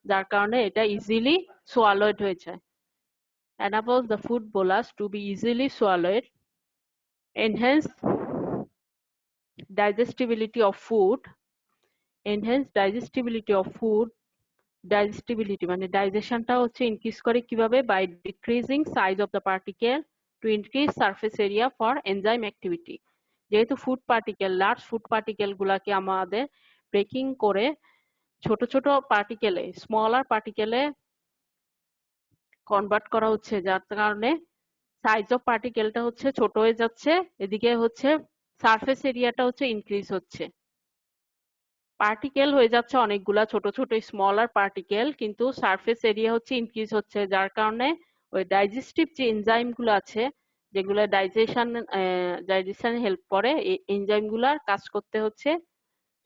যার কারণে এটা ইজিলি সোয়ালোড হয়ে যায়। enables the food bolus to be easily swallowed, enhance digestibility of food, ডাইজেস্টিবিলিটি মানে ডাইজেশনটা হচ্ছে ইনক্রিজ করে কিভাবে? By decreasing size of the particle to increase surface area for enzyme activity. যেহেতু food particle, large food particle গুলাকে আমাদের breaking করে ছোট ছোট পার্টিকেলে, স্মলার পার্টিকেলে কনভার্ট করা হচ্ছে, যার কারণে সাইজ অফ পার্টিকেলটা হচ্ছে ছোট হয়ে যাচ্ছে, এদিকে হচ্ছে সারফেস এরিয়াটা হচ্ছে ইনক্রিজ হচ্ছে। পার্টিকেল হয়ে যাচ্ছে অনেকগুলা ছোট ছোট স্মলার পার্টিকেল, কিন্তু সারফেস এরিয়া হচ্ছে ইনক্রিজ হচ্ছে, যার কারণে ওই ডাইজেস্টিভ যে এনজাইম গুলো আছে, যেগুলো ডাইজেশন হেল্প করে, এই এনজাইম গুলার কাজ করতে হচ্ছে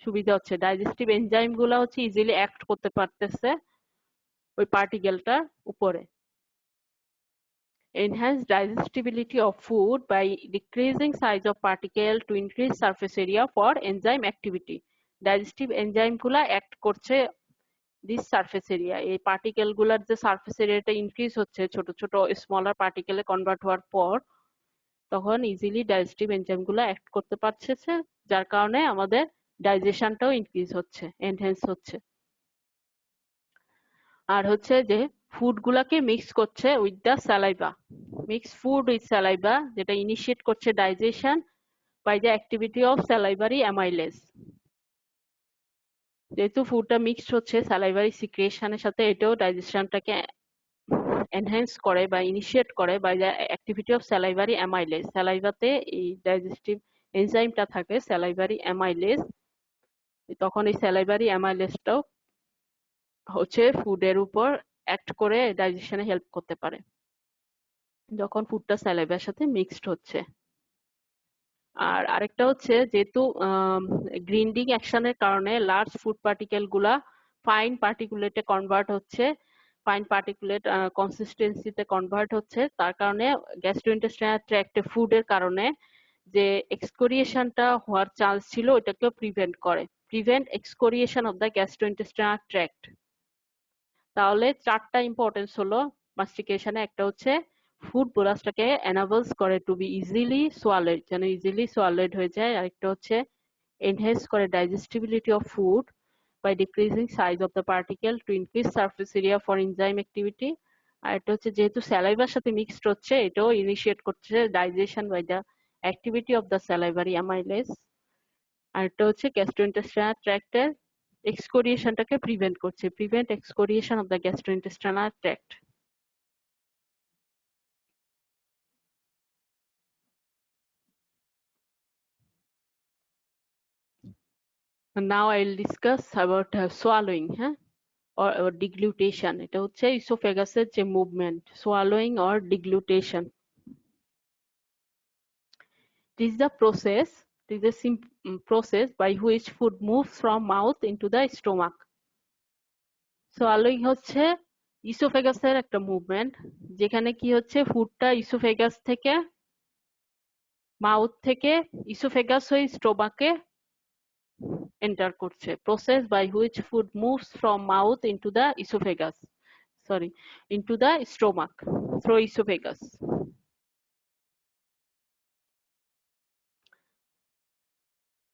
সুবিধা হচ্ছে। ডাইজেস্টিভ এনজাইম গুলা হচ্ছে ইজিলি অ্যাক্ট করতে পারতেছে ওই পার্টিকেলটার উপরে। Enhance digestibility of food by decreasing size of particle to increase surface area for enzyme activity। Digestive enzyme গুলা অ্যাক্ট করছে দিস সারফেস এরিয়া, এই পার্টিকেল গুলার যে সারফেস এরিয়াটা ইনক্রিজ হচ্ছে ছোট ছোট স্মলার পার্টিকেলে কনভার্ট হওয়ার পর, তখন ইজিলি ডাইজেস্টিভ এনজাইম গুলা অ্যাক্ট করতে পারছে, যার কারণে আমাদের ডাইজেশনটাও ইনক্রিজ হচ্ছে, এনহ্যান্স হচ্ছে। আর হচ্ছে যে ফুড গুলাকে মিক্স করছে with the saliva, mix food with saliva, যেটা ইনিশিয়েট করছে digestion by the activity of salivary amylase. যেহেতু ফুডটা মিক্সড হচ্ছে স্যালাইভারি সিক্রেশনের সাথে, এটাও ডাইজেশনটাকে এনহ্যান্স করে বা ইনিশিয়েট করে by the activity of salivary amylase. স্যালাইভাতে এই ডাইজেস্টিভ এনজাইমটা থাকে স্যালাইভারি অ্যামাইলেজ, তখন এই স্যালাইভারি অ্যামাইলেজটাও হচ্ছে ফুডের উপর অ্যাক্ট করে ডাইজেশনে হেল্প করতে পারে যখন ফুডটা স্যালাইভার সাথে মিক্সড হচ্ছে। আর আরেকটা হচ্ছে যেহেতু গ্রিন্ডিং অ্যাকশনের কারণে লার্জ ফুড পার্টিকেল গুলা ফাইন পার্টিকুলেটে কনভার্ট হচ্ছে, ফাইন পার্টিকুলেট কনসিস্টেন্সিতে কনভার্ট হচ্ছে, তার কারণে গ্যাস্ট্রোইন্টেস্টাইনাল ট্র্যাক্টে ফুডের কারণে যে এক্সকোরিয়েশনটা হওয়ার চান্স ছিল ওইটাকে prevent excoriation of the gastrointestinal tract. তাহলে চারটা ইম্পর্টেন্স হলো মাস্টিকেশনে। একটা হচ্ছে ফুড বোলাসটাকে এনাবলস করে টু বি ইজিলি সোয়ালেড, যেন ইজিলি সোয়ালেড হয়ে যায়। আরেকটা হচ্ছে এনহ্যান্স করে digestibility of food by decreasing size of the particle to increase surface area for enzyme activity. আর এটা হচ্ছে যেহেতু স্যালাইভার সাথে মিক্সড হচ্ছে, এটাও ইনিশিয়েট করছে digestion by the activity of the salivary amylase. আর এটা হচ্ছে গ্যাস্ট্রোইন্টেস্টাইনাল ট্র্যাক্টের এক্সকোরিয়েশনটাকে prevent excoriation of the gastrointestinal tract. Now I'll discuss about swallowing, হ্যাঁ, or deglutation। এটা হচ্ছে ইসোফেগাসের যে movement, swallowing or deglutation। This is the process, it is a process by which food moves from mouth into the stomach। Swallowing হচ্ছে ইসোফেগাসের একটা movement, যেখানে কি হচ্ছে ফুডটা ইসোফেগাস থেকে, মাউথ থেকে ইসোফেগাস হয়ে স্টোমাকে এন্টার করছে। Process by which food moves from mouth into the oesophagus, into the stomach through esophagus।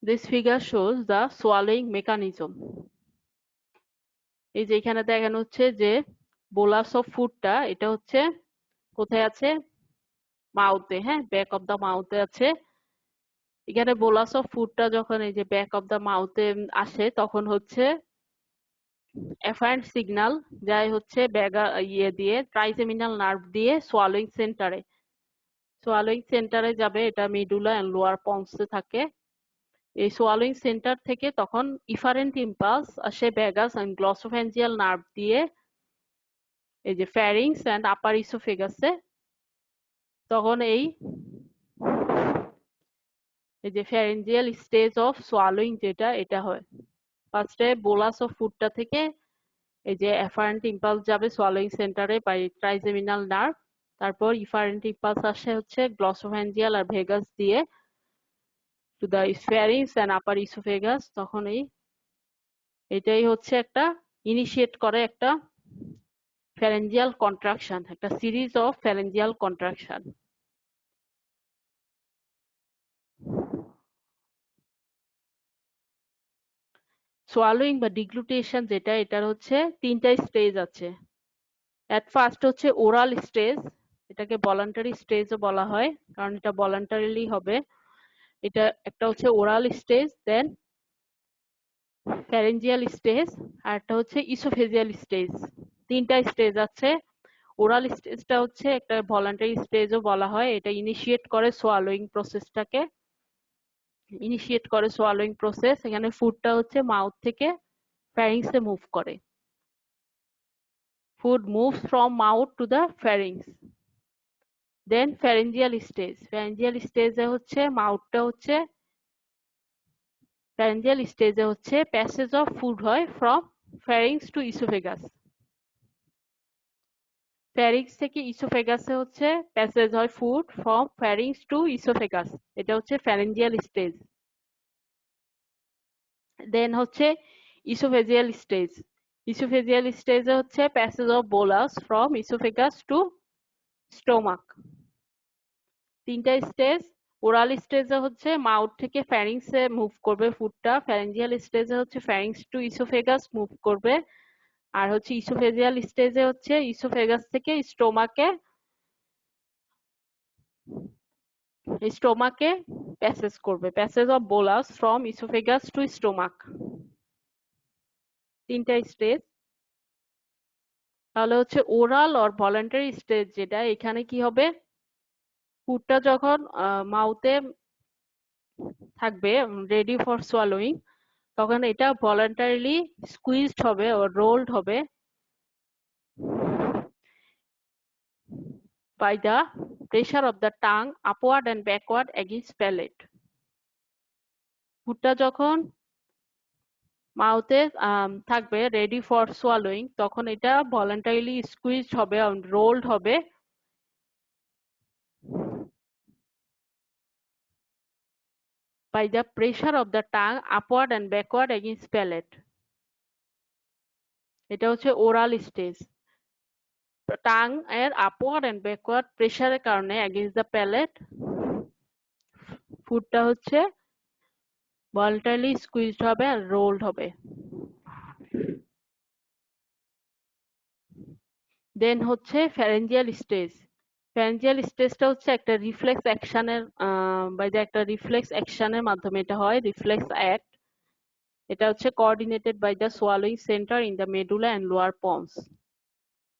This figure shows the swallowing mechanism। এই যে এখানে দেখানো হচ্ছে যে বোলাস অফ ফুডটা, এটা হচ্ছে কোথায় আছে? মাউথে, হ্যাঁ, ব্যাক অফ দ্য মাউথে আছে। এখানে বোলাস অফ ফুডটা যখন এই যে ব্যাক অফ দ্য মাউথে আসে, তখন হচ্ছে এফারেন্ট সিগন্যাল যায় হচ্ছে দিয়ে ট্রাইজেমিনাল নার্ভ দিয়ে সোয়ালোইং সেন্টারে যাবে, এটা মেডুলা এন্ড লোয়ার পন্সে থাকে। এই সোয়ালোইং সেন্টার থেকে তখন ইফারেন্ট ইম্পালস আসে ভ্যাগাস এন্ড গ্লসোফ্যাঞ্জিয়াল নার্ভ দিয়ে এই যে ফ্যারিংস এন্ড আপার ইসোফেগাসে। তখন এই যে ফ্যারেঞ্জিয়াল স্টেজ অফ সোয়ালোইং যেটা, এটা হয় ফার্স্টে বোলাস অফ ফুডটা থেকে এই যে এফারেন্ট ইম্পালস যাবে সোয়ালোইং সেন্টারে বাই ট্রাইজেমিনাল নার্ভ, তারপর ইফারেন্ট ইম্পালস আসে হচ্ছে গ্লসোফ্যাঞ্জিয়াল আর ভেগাস দিয়ে to the pharynx and upper oesophagus. তখন এটাই হচ্ছে একটা ইনিশিয়েট করে একটা ফ্যারেঞ্জিয়াল কন্ট্রাকশন, একটা series of pharyngeal contraction. Swallowing বা ডিগ্লুটেশন যেটা, এটার হচ্ছে তিনটা স্টেজ আছে। এট ফার্স্ট হচ্ছে ওরাল স্টেজ, এটাকে ভলান্টারি স্টেজও বলা হয় কারণ এটা ভলান্টারিলি হবে। এটা একটা হচ্ছে oral stage, then pharyngeal stage, আর একটা হচ্ছে ইসোফেজিয়াল স্টেজ। তিনটা স্টেজ আছে। ওরাল স্টেজটা হচ্ছে একটা ভলান্টারি স্টেজও বলা হয়, এটা ইনিশিয়েট করে সোয়ালোইং প্রসেসটাকে, এখানে ফুডটা হচ্ছে মাউথ থেকে ফ্যারিংসে মুভ করে। Food moves from mouth to the pharynx. Then pharyngeal stage এ হচ্ছে মাউথটা হচ্ছে pharyngeal stage এ হচ্ছে passage of food হয় from pharynx to esophagus. pharynx থেকে esophagus এ হচ্ছে passage হয় food from pharynx to esophagus. এটা হচ্ছে pharyngeal stage. Then হচ্ছে esophageal stage. esophageal stage এ হচ্ছে passage of bolus from esophagus to stomach. তিনটা স্টেজ। ওরাল স্টেজে হচ্ছে মাউথ থেকে ফ্যারিংসে মুভ করবে ফুডটা, ফ্যারেঞ্জিয়াল স্টেজে হচ্ছে ফ্যারিংস টু ইসোফেগাস মুভ করবে, আর হচ্ছে ইসোফেজিয়াল স্টেজে হচ্ছে ইসোফেগাস থেকে স্টোমাকে প্যাসেজ করবে, passage of bolus from oesophagus to stomach. তিনটা স্টেজ। তাহলে হচ্ছে ওরাল অর ভলান্টারি স্টেজ যেটা, এখানে কি হবে, ফুডটা যখন মাউথে থাকবে রেডি ফর সোয়ালোইং, তখন এটা ভলান্টারিলি স্কুইজড হবে ও রোলড হবে by the pressure of the tongue upward and backward against palate. ফুডটা যখন মাউথে থাকবে রেডি ফর সোয়ালোইং, তখন এটা ভলান্টারিলি স্কুইজড হবে, রোলড হবে by the pressure of the tongue upward and backward against palate. এটা হচ্ছে ওরাল স্টেজ। টাং এর আপওয়ার্ড এন্ড ব্যাকওয়ার্ড প্রেসারের কারণে এগেইনস্ট দ্য প্যালেট ফুডটা হচ্ছে ভলান্টারিলি স্কুইজড হবে আর রোলড হবে। দেন হচ্ছে ফ্যারেঞ্জিয়াল স্টেজ। ফ্যারেঞ্জিয়াল স্টেজটা হচ্ছে একটা রিফ্লেক্স অ্যাকশনের একটা রিফ্লেক্স অ্যাকশনের মাধ্যমে এটা হয়, রিফ্লেক্স অ্যাক্ট। এটা হচ্ছে coordinated by the swallowing centre in the medulla and lower pons.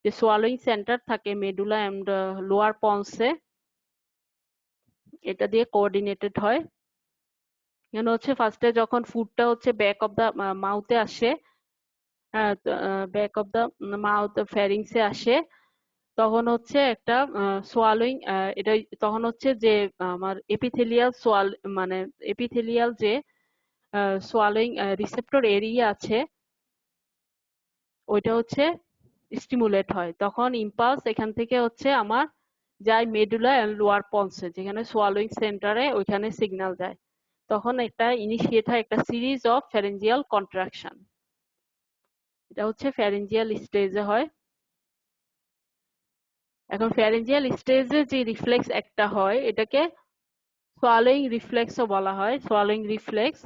যে সোয়ালোইং সেন্টার থাকে মেডুলা এন্ড লোয়ার পন্সে, এটা দিয়ে কোঅর্ডিনেটেড হয়। এখানে হচ্ছে ফার্স্টে যখন ফুডটা হচ্ছে ব্যাক অফ দা মাউথে আসে, ব্যাক অফ দা মাউথ ফ্যারিংসে আসে, তখন হচ্ছে একটা সোয়ালোইং, এটা তখন হচ্ছে যে আমার এপিথেলিয়াল যে সোয়ালোইং রিসেপ্টর এরিয়া আছে, ওইটা হচ্ছে স্টিমুলেট হয়। তখন ইম্পালস এখান থেকে হচ্ছে আমার যায় মেডুলা এন্ড লোয়ার পন্সে, যেখানে সোয়ালোইং সেন্টারে, ওইখানে সিগন্যাল যায়। তখন একটা ইনিশিয়েট হয় একটা সিরিজ অফ ফ্যারেঞ্জিয়াল কন্ট্রাকশন। এটা হচ্ছে ফ্যারেঞ্জিয়াল স্টেজে হয়। এখন ফ্যারেঞ্জিয়াল স্টেজে যে রিফ্লেক্স একটা হয়, এটাকে সোয়ালোইং রিফ্লেক্সও বলা হয়। সোয়ালোইং রিফ্লেক্স,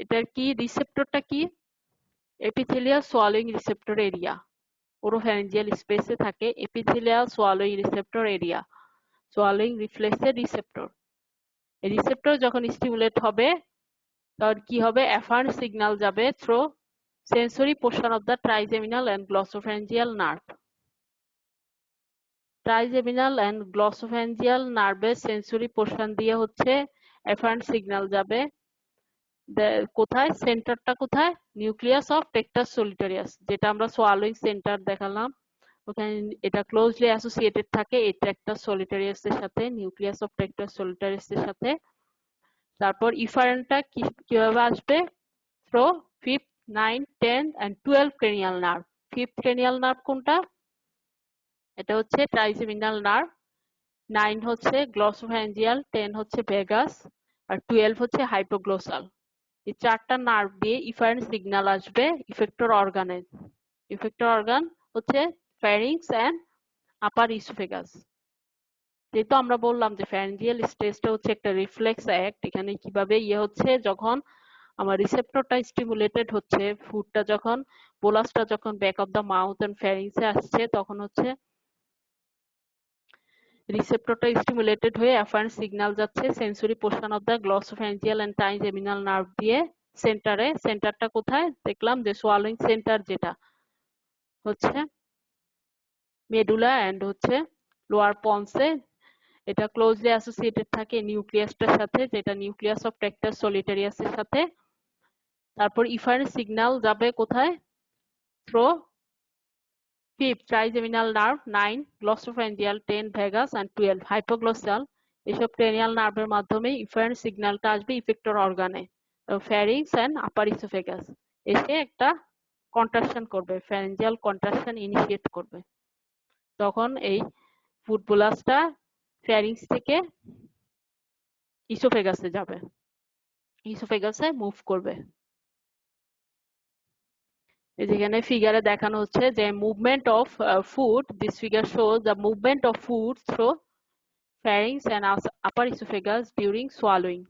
এটার কি রিসেপ্টরটা কি, এপিথেলিয়াল সোয়ালোইং রিসেপ্টর এরিয়া, ওরোফ্যারেঞ্জিয়াল স্পেসে থাকে এপিথেলিয়াল সোয়ালোইং রিসেপ্টর এরিয়া, সোয়ালোইং রিফ্লেক্সের রিসেপ্টর। এই রিসেপ্টর যখন স্টিমুলেট হবে, তখন কি হবে, অ্যাফারেন্ট সিগন্যাল যাবে through sensory portion of the trigeminal and glossopharyngeal nerve. Trigeminal and glossopharyngeal নার্ভের সেন্সরি পোর্শন দিয়ে হচ্ছে এফারেন্ট সিগন্যাল যাবে কোথায়, সেন্টারটা কোথায়, নিউক্লিয়াস অফ টেক্টাস সলিটারিয়াস, যেটা আমরা সোয়ালোইং সেন্টার দেখালাম ওখানে এটা ক্লোজলি অ্যাসোসিয়েটেড থাকে এই টেক্টাস সলিটারিয়াস এর সাথে, নিউক্লিয়াস অফ টেক্টাস সলিটারিয়াস এর সাথে। তারপর ইফারেন্টটা কিভাবে আসবে, through fifth, 9, 10 and 12 cranial nerve. Fifth cranial nerve কোনটা, এটা হচ্ছে ট্রাইজেমিনাল নার্ভ, 9 হচ্ছে গ্লসোফ্যারিঞ্জিয়াল, 10 হচ্ছে ভেগাস আর 12 হচ্ছে হাইপোগ্লোসাল। এই চারটা নার্ভ দিয়ে ইফারেন্ট সিগন্যাল আসবে ইফেক্টর অর্গানে। ইফেক্টর অর্গান হচ্ছে ফ্যারিংস এন্ড আপার ইসোফেগাস। যেহেতু আমরা বললাম যে ফ্যারিঞ্জিয়াল স্টেজটা হচ্ছে একটা রিফ্লেক্স অ্যাক্ট, এখানে কিভাবে হচ্ছে যখন আমার রিসেপ্টরটা স্টিমুলেটেড হচ্ছে, ফুডটা যখন বোলাসটা যখন back of the mouth and ফ্যারিংসে আসছে তখন হচ্ছে রিসেপ্টরটা স্টিমুলেটেড হয়ে অ্যাফারেন্ট সিগন্যাল যাচ্ছে sensory portion of the glossopharyngeal and trigeminal nerve দিয়ে সেন্টারে। সেন্টারটা কোথায় দেখলাম যে সোয়ালোইং সেন্টার, যেটা হচ্ছে মেডুলা এন্ড হচ্ছে লোয়ার পন্সে, এটা ক্লোজলি অ্যাসোসিয়েটেড থাকে নিউক্লিয়াসটার সাথে, যেটা নিউক্লিয়াস অফ টেক্টাস সলিটারিয়াস এর সাথে। তারপর ইফারেন্ট সিগন্যাল যাবে কোথায়, through fifth trigeminal nerve, 9 glossopharyngeal, 10 vagus and 12 hypoglossal. এসব ক্রেনিয়াল নার্ভের মাধ্যমে ইফারেন্ট সিগন্যালটা আসবে ইফেক্টর অর্গানে, ফ্যারিংস এন্ড আপার ইসোফেগাস, এসে একটা কন্ট্রাকশন করবে, ফ্যারিঞ্জিয়াল কন্ট্রাকশন ইনিশিয়েট করবে। তখন এই ফুড বোলাসটা ফ্যারিংস থেকে ইসোফেগাসে যাবে, ইসোফেগাসে মুভ করবে। যেখানে ফিগারে দেখানো হচ্ছে যে movement of food, this figure shows the movement of food through pharynx and upper esophagus during swallowing.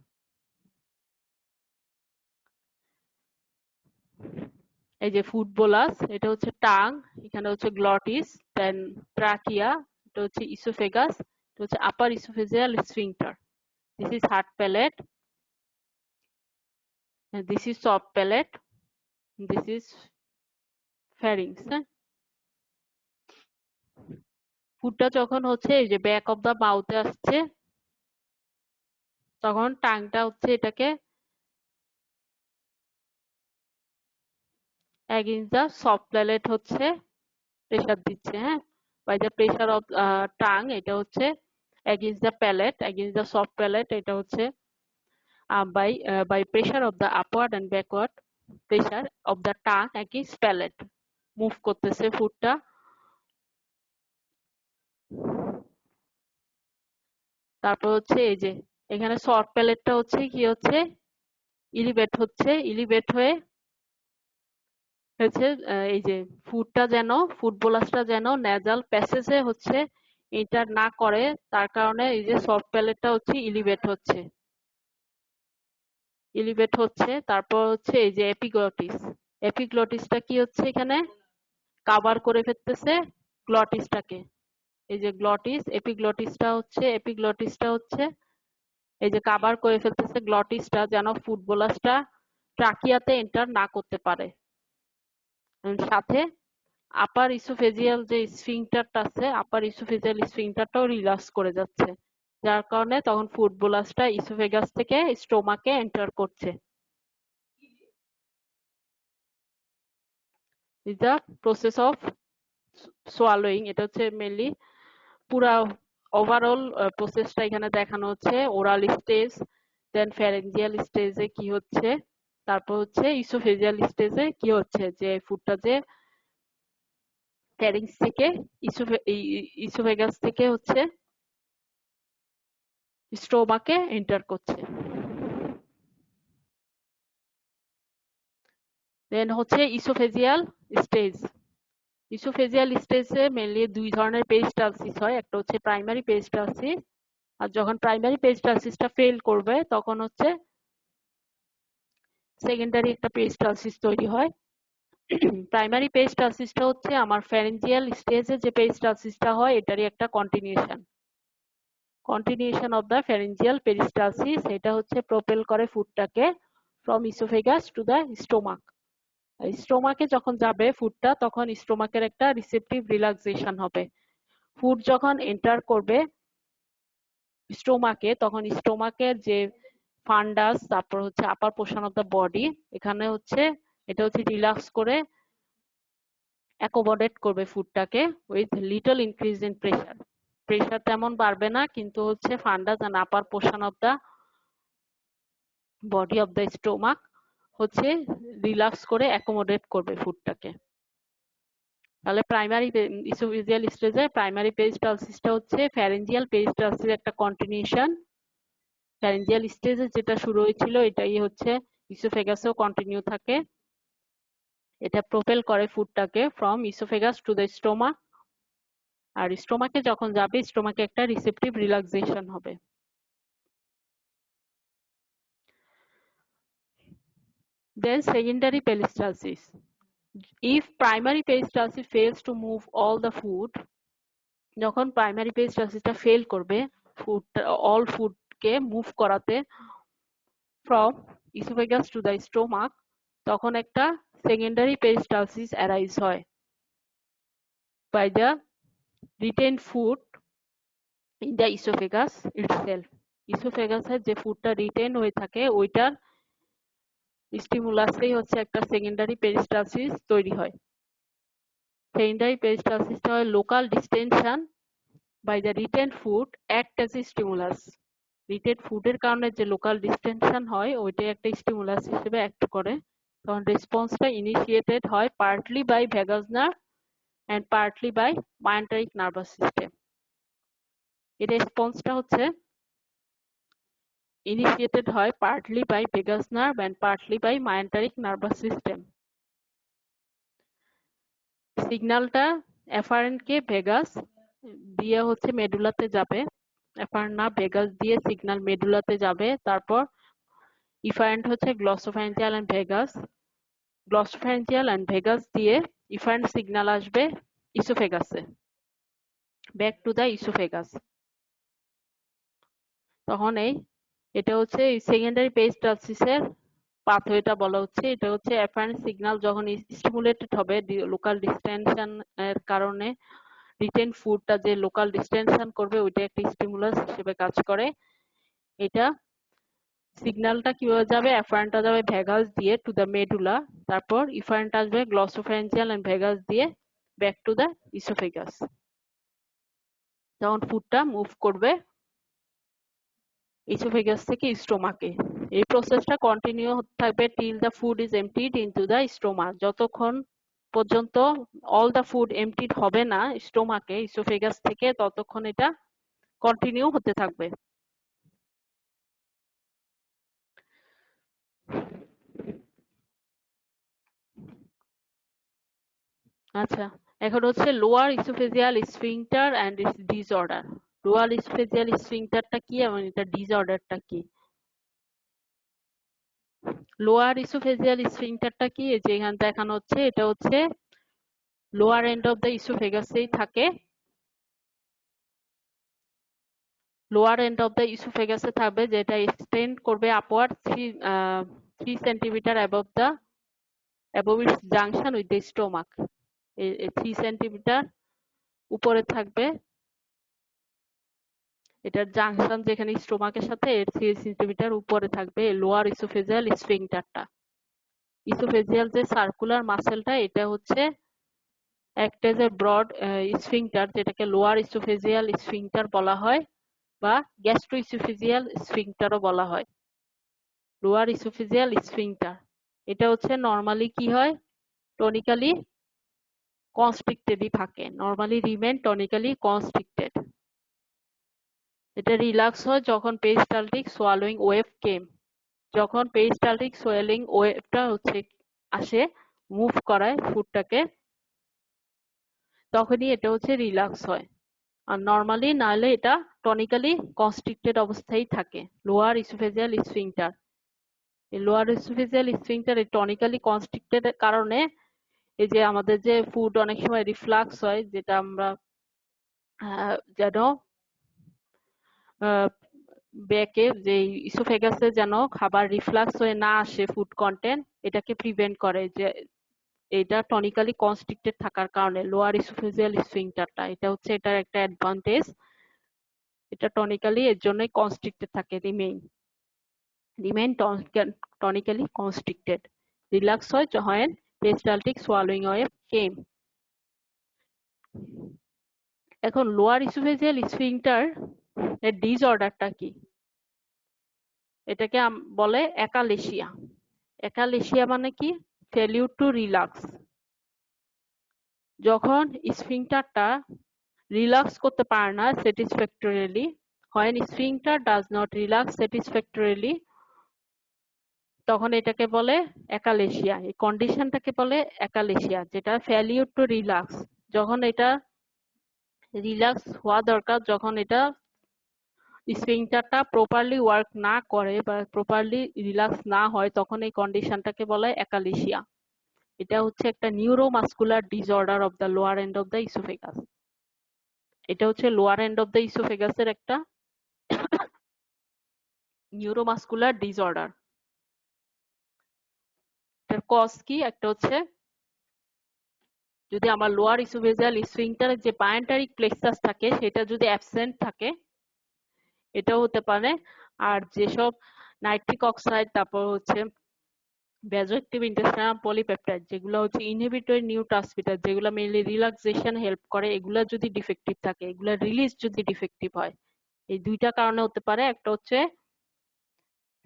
এই যে ফুড বোলাস, এটা হচ্ছে টাং, এখানে হচ্ছে গ্লটিস, দেন ট্রাকিয়া, এটা হচ্ছে ইসোফেগাস, এটা হচ্ছে upper oesophageal sphincter, this is hard palate, this is soft palate, this is pharynx. ফুডটা যখন হচ্ছে এই যে ব্যাক অফ দা মাউথে আসছে তখন টাংটা হচ্ছে এটাকে against the soft palate হচ্ছে প্রেসার দিচ্ছে, হ্যাঁ, by the pressure of tongue, এটা হচ্ছে against the palate, against the soft palate, এটা হচ্ছে by pressure of the upward and backward pressure of the tongue against palate move করতেছে ফুডটা। তারপর হচ্ছে এই যে এখানে সফট প্যালেটটা হচ্ছে কি হচ্ছে ইলিভেট হয়ে হচ্ছে এই যে ফুডটা যেন ফুড বোলাসটা যেন নেজাল প্যাসেজে হচ্ছে এন্টার না করে, তার কারণে এই যে সফট প্যালেটটা হচ্ছে ইলিভেট হচ্ছে। তারপর হচ্ছে এই যে এপিগ্লটিসটা কি হচ্ছে এখানে কাভার করে ফেলতেছে গ্লটিসটাকে, এই যে এপিগ্লটিসটা হচ্ছে এই যে কাভার করে ফেলতেছে গ্লটিসটা, যেন ফুড বোলাসটা ট্রাকিয়াতে এন্টার না করতে পারে। সাথে আপার ইসোফেজিয়াল যে স্ফিংক্টারটা আছে, আপার ইসোফেজিয়াল স্ফিংক্টারটাও রিল্যাক্স করে যাচ্ছে, যার কারণে তখন ফুড বোলাসটা ইসোফেগাস থেকে স্টোমাকে এন্টার করছে। Is the process of swallowing, এটা হচ্ছে মেনলি পুরা ওভারঅল প্রসেসটা এখানে দেখানো হচ্ছে। ওরাল স্টেজ, দেন ফ্যারেঞ্জিয়াল স্টেজে কি হচ্ছে, তারপর হচ্ছে ইসোফেজিয়াল স্টেজে কি হচ্ছে, যে ফুডটা যে ফ্যারিংস থেকে ইসোফেগাস থেকে হচ্ছে স্টোমাকে এন্টার করছে। দেন হচ্ছে ইসোফেজিয়াল স্টেজ। ইসোফেজিয়াল স্টেজে মেনলি দুই ধরনের পেরিস্টালসিস হয়, একটা হচ্ছে প্রাইমারি পেরিস্টালসিস, আর যখন প্রাইমারি পেরিস্টালসিসটা ফেল করবে তখন হচ্ছে সেকেন্ডারি একটা পেরিস্টালসিস তৈরি হয়। প্রাইমারি পেরিস্টালসিসটা হচ্ছে আমার ফ্যারেঞ্জিয়াল স্টেজে যে পেরিস্টালসিসটা হয় এটারই একটা continuation of the pharyngeal peristalsis, এটা হচ্ছে প্রোপেল করে ফুডটাকে from oesophagus to the stomach. স্টোমাকে যখন যাবে ফুডটা তখন স্টোমাকের একটা রিসেপটিভ রিল্যাক্সেশন হবে। ফুড যখন এন্টার করবে স্টোমাকে তখন স্টোমাকের যে ফান্ডাস তারপর হচ্ছে upper portion of the body এখানে হচ্ছে এটা হচ্ছে রিল্যাক্স করে অ্যাকোমোডেট করবে ফুডটাকে with little increase in pressure. Pressure তেমন বাড়বে না কিন্তু হচ্ছে fundus and upper portion of the body of the stomach হচ্ছে রিল্যাক্স করে অ্যাকোমোডেট করবে ফুডটাকে। তাহলে প্রাইমারি ইসোফেজিয়াল স্টেজে প্রাইমারি পেরিস্টালসিসটা হচ্ছে ফ্যারেঞ্জিয়াল পেরিস্টালসিসের একটা কন্টিনিউশন। ফ্যারেঞ্জিয়াল স্টেজে যেটা শুরু হয়েছিল এটাই হচ্ছে ইসোফেগাসেও কন্টিনিউ থাকে। এটা প্রোপেল করে ফুডটাকে from oesophagus to the stomach, আর স্টোমাকে যখন যাবে স্টোমাকে একটা রিসেপটিভ রিল্যাক্সেশন হবে। Then secondary peristalsis. If primary peristalsis fails to move all the food, যখন প্রাইমারি পেরিস্টালসিসটা ফেল করবে অল ফুডকে মুভ করাতে from oesophagus to the stomach, তখন একটা সেকেন্ডারি পেরিস্টালসিস অ্যারাইজ হয় by the retained food in the oesophagus itself. ইসোফেগাসের যে ফুডটা রিটেইন হয়ে থাকে ওইটার স্টিমুলাসেই হচ্ছে একটা সেকেন্ডারি পেরিস্টালসিস তৈরি হয়। সেকেন্ডারি পেরিস্টালসিসটা হয় local distinction by the retained food act as a stimulus. রিটেড ফুডের কারণে যে লোকাল ডিস্টেনশন হয় ওইটাই একটা স্টিমুলাস হিসেবে অ্যাক্ট করে। তখন রেসপন্সটা ইনিশিয়েটেড হয় partly by vagus nerve and partly by myenteric nervous system. এই রেসপন্সটা হচ্ছে ইনিশিয়েটেড হয় partly by vagus nerve and partly by myenteric nervous system. সিগন্যালটা এফারেন্টকে ভেগাস দিয়ে হচ্ছে মেডুলাতে যাবে, এফারেন্ট না ভেগাস দিয়ে সিগন্যাল মেডুলাতে যাবে, তারপর ইফারেন্ট হচ্ছে glossopharyngeal and vagus, glossopharyngeal and vagus দিয়ে ইফারেন্ট সিগন্যাল আসবে ইসোফেগাসে, ব্যাক টু দ্য ইসোফেগাস। তখন এটা হচ্ছে সেকেন্ডারি পেরিস্টালসিসের পাথওয়েটা বলা হচ্ছে। এটা হচ্ছে এফারেন্ট সিগন্যাল যখন স্টিমুলেটেড হবে লোকাল ডিস্টেনশন এর কারণে, রিটেন ফুডটা যে লোকাল ডিস্টেনশন করবে ওইটা একটা স্টিমুলাস হিসেবে কাজ করে। এটা সিগন্যালটা কিভাবে যাবে, এফারেন্টটা যাবে ভেগাস দিয়ে টু দ্য মেডুলা, তারপর ইফারেন্ট আসবে গ্লসোফ্যারিঞ্জিয়াল এন্ড ভেগাস দিয়ে ব্যাক টু দ্য ইসোফেগাস। তখন ফুডটা মুভ করবে ইসোফেগাস থেকে স্টোমাকে। এই প্রসেসটা কন্টিনিউ হতে থাকবে till the food is emptied into the stomach. যতক্ষণ পর্যন্ত অল দ্য ফুড এমপ্টিড হবে না স্টোমাকে ইসোফেগাস থেকে ততক্ষণ এটা কন্টিনিউ হতে থাকবে। আচ্ছা, এখন হচ্ছে lower oesophageal sphincter and its disorder. Lower oesophageal স্ফিংটারটা কি এবং এটা ডিসঅর্ডারটা কি? লোয়ার ইসোফেজিয়াল স্ফিংটারটা কি যে এখানে দেখানো হচ্ছে, এটা হচ্ছে লোয়ার এন্ড অফ দ্য ইসোফেগাসেই থাকে, লোয়ার এন্ড অফ দ্য ইসোফেগাসে থাকবে, যেটা এক্সটেন্ড করবে upward 3 centimetre above it's junction with the stomach. 3 centimetre উপরে থাকবে এটার জাংশন, যেখানে স্টোমাকের সাথে এর 3 সেন্টিমিটার উপরে থাকবে লোয়ার ইসোফেজিয়াল স্ফিংটারটা। ইসোফেজিয়াল যে সার্কুলার মাসেলটা এটা হচ্ছে act as a broad sphincter, যেটাকে লোয়ার ইসোফেজিয়াল স্ফিংটার বলা হয় বা গ্যাস্ট্রো ইসোফেজিয়াল স্ফিংটারও বলা হয়। লোয়ার ইসোফেজিয়াল স্ফিংটার এটা হচ্ছে নরমালি কি হয়, টনিক্যালি কনস্ট্রিক্টেডই থাকে, নরমালি রিমেন টনিক্যালি কনস্ট্রিক্টেড। এটা রিল্যাক্স হয় যখন পেরিস্টালটিক সোয়ালোইং ওয়েভ কেম, যখন পেরিস্টালটিক সোয়ালোইং ওয়েভটা হচ্ছে আসে মুভ করায় ফুডটাকে, তখনই এটা হচ্ছে রিল্যাক্স হয়। আর নরমালি নাহলে এটা টনিক্যালি কনস্ট্রিক্টেড অবস্থায় থাকে লোয়ার ইসোফেজিয়াল স্ফিংটার। এই লোয়ার ইসোফেজিয়াল স্ফিংটার টনিক্যালি কনস্ট্রিক্টেড এর কারণে এই যে আমাদের যে ফুড অনেক সময় রিফ্লাক্স হয়, যেটা আমরা যেন ব্যাকে যে ইসোফেগাসে যেন খাবার রিফ্লাক্স হয়ে না আসে ফুড কন্টেন্ট, এটাকে প্রিভেন্ট করে, যে এটা টনিক্যালি কনস্ট্রিক্টেড থাকার কারণে লোয়ার ইসোফেজিয়াল স্ফিংক্টারটা, এটা হচ্ছে এটার একটা অ্যাডভান্টেজ। এটা টনিক্যালি এর জন্যই কনস্ট্রিক্টেড থাকে, রিমেইন টনিক্যালি কনস্ট্রিক্টেড। রিল্যাক্স হয় when peristaltic swallowing wave came। এখন লোয়ার ইসোফেজিয়াল স্ফিংক্টার এর ডিসঅর্ডারটা কি? এটাকে বলে একালেশিয়া। একালেশিয়া মানে কি? Failure to relax. যখন স্ফিংক্টারটা রিল্যাক্স করতে পারে না satisfactorily, when sphincter does not relax satisfactorily, তখন এটাকে বলে একালেশিয়া। এই কন্ডিশনটাকে বলে একালেশিয়া, যেটা ফেলিউর টু রিল্যাক্স। যখন এটা রিল্যাক্স হওয়া দরকার, যখন এটা স্ফিংক্টারটা প্রপারলি ওয়ার্ক না করে বা প্রপারলি রিল্যাক্স না হয়, তখন এই কন্ডিশনটাকে বলে একালেশিয়া। এটা হচ্ছে একটা neuromuscular disorder of the lower end of the oesophagus. এটা হচ্ছে লোয়ার এন্ড অফ দ্য ইসোফেগাসের একটা নিউরোমাস্কুলার ডিসঅর্ডার। এটার কজ কি? একটা হচ্ছে যদি আমার লোয়ার ইসোফেজিয়াল স্ফিংক্টারের যে পায়োনিটারিক প্লেক্সাস থাকে সেটা যদি অ্যাবসেন্ট থাকে, এটাও হতে পারে। আর যেসব নাইট্রিক অক্সাইড, তারপর হচ্ছে ভ্যাসোঅ্যাক্টিভ ইন্টেস্টাইনাল পলিপেপটাইড, যেগুলো হচ্ছে ইনহিবিটরি নিউরোট্রান্সমিটার, যেগুলো মেইনলি রিল্যাক্সেশন হেল্প করে, এগুলা যদি ডিফেক্টিভ থাকে, এগুলা রিলিজ যদি ডিফেক্টিভ হয়, এই দুইটা কারণে হতে পারে। একটা হচ্ছে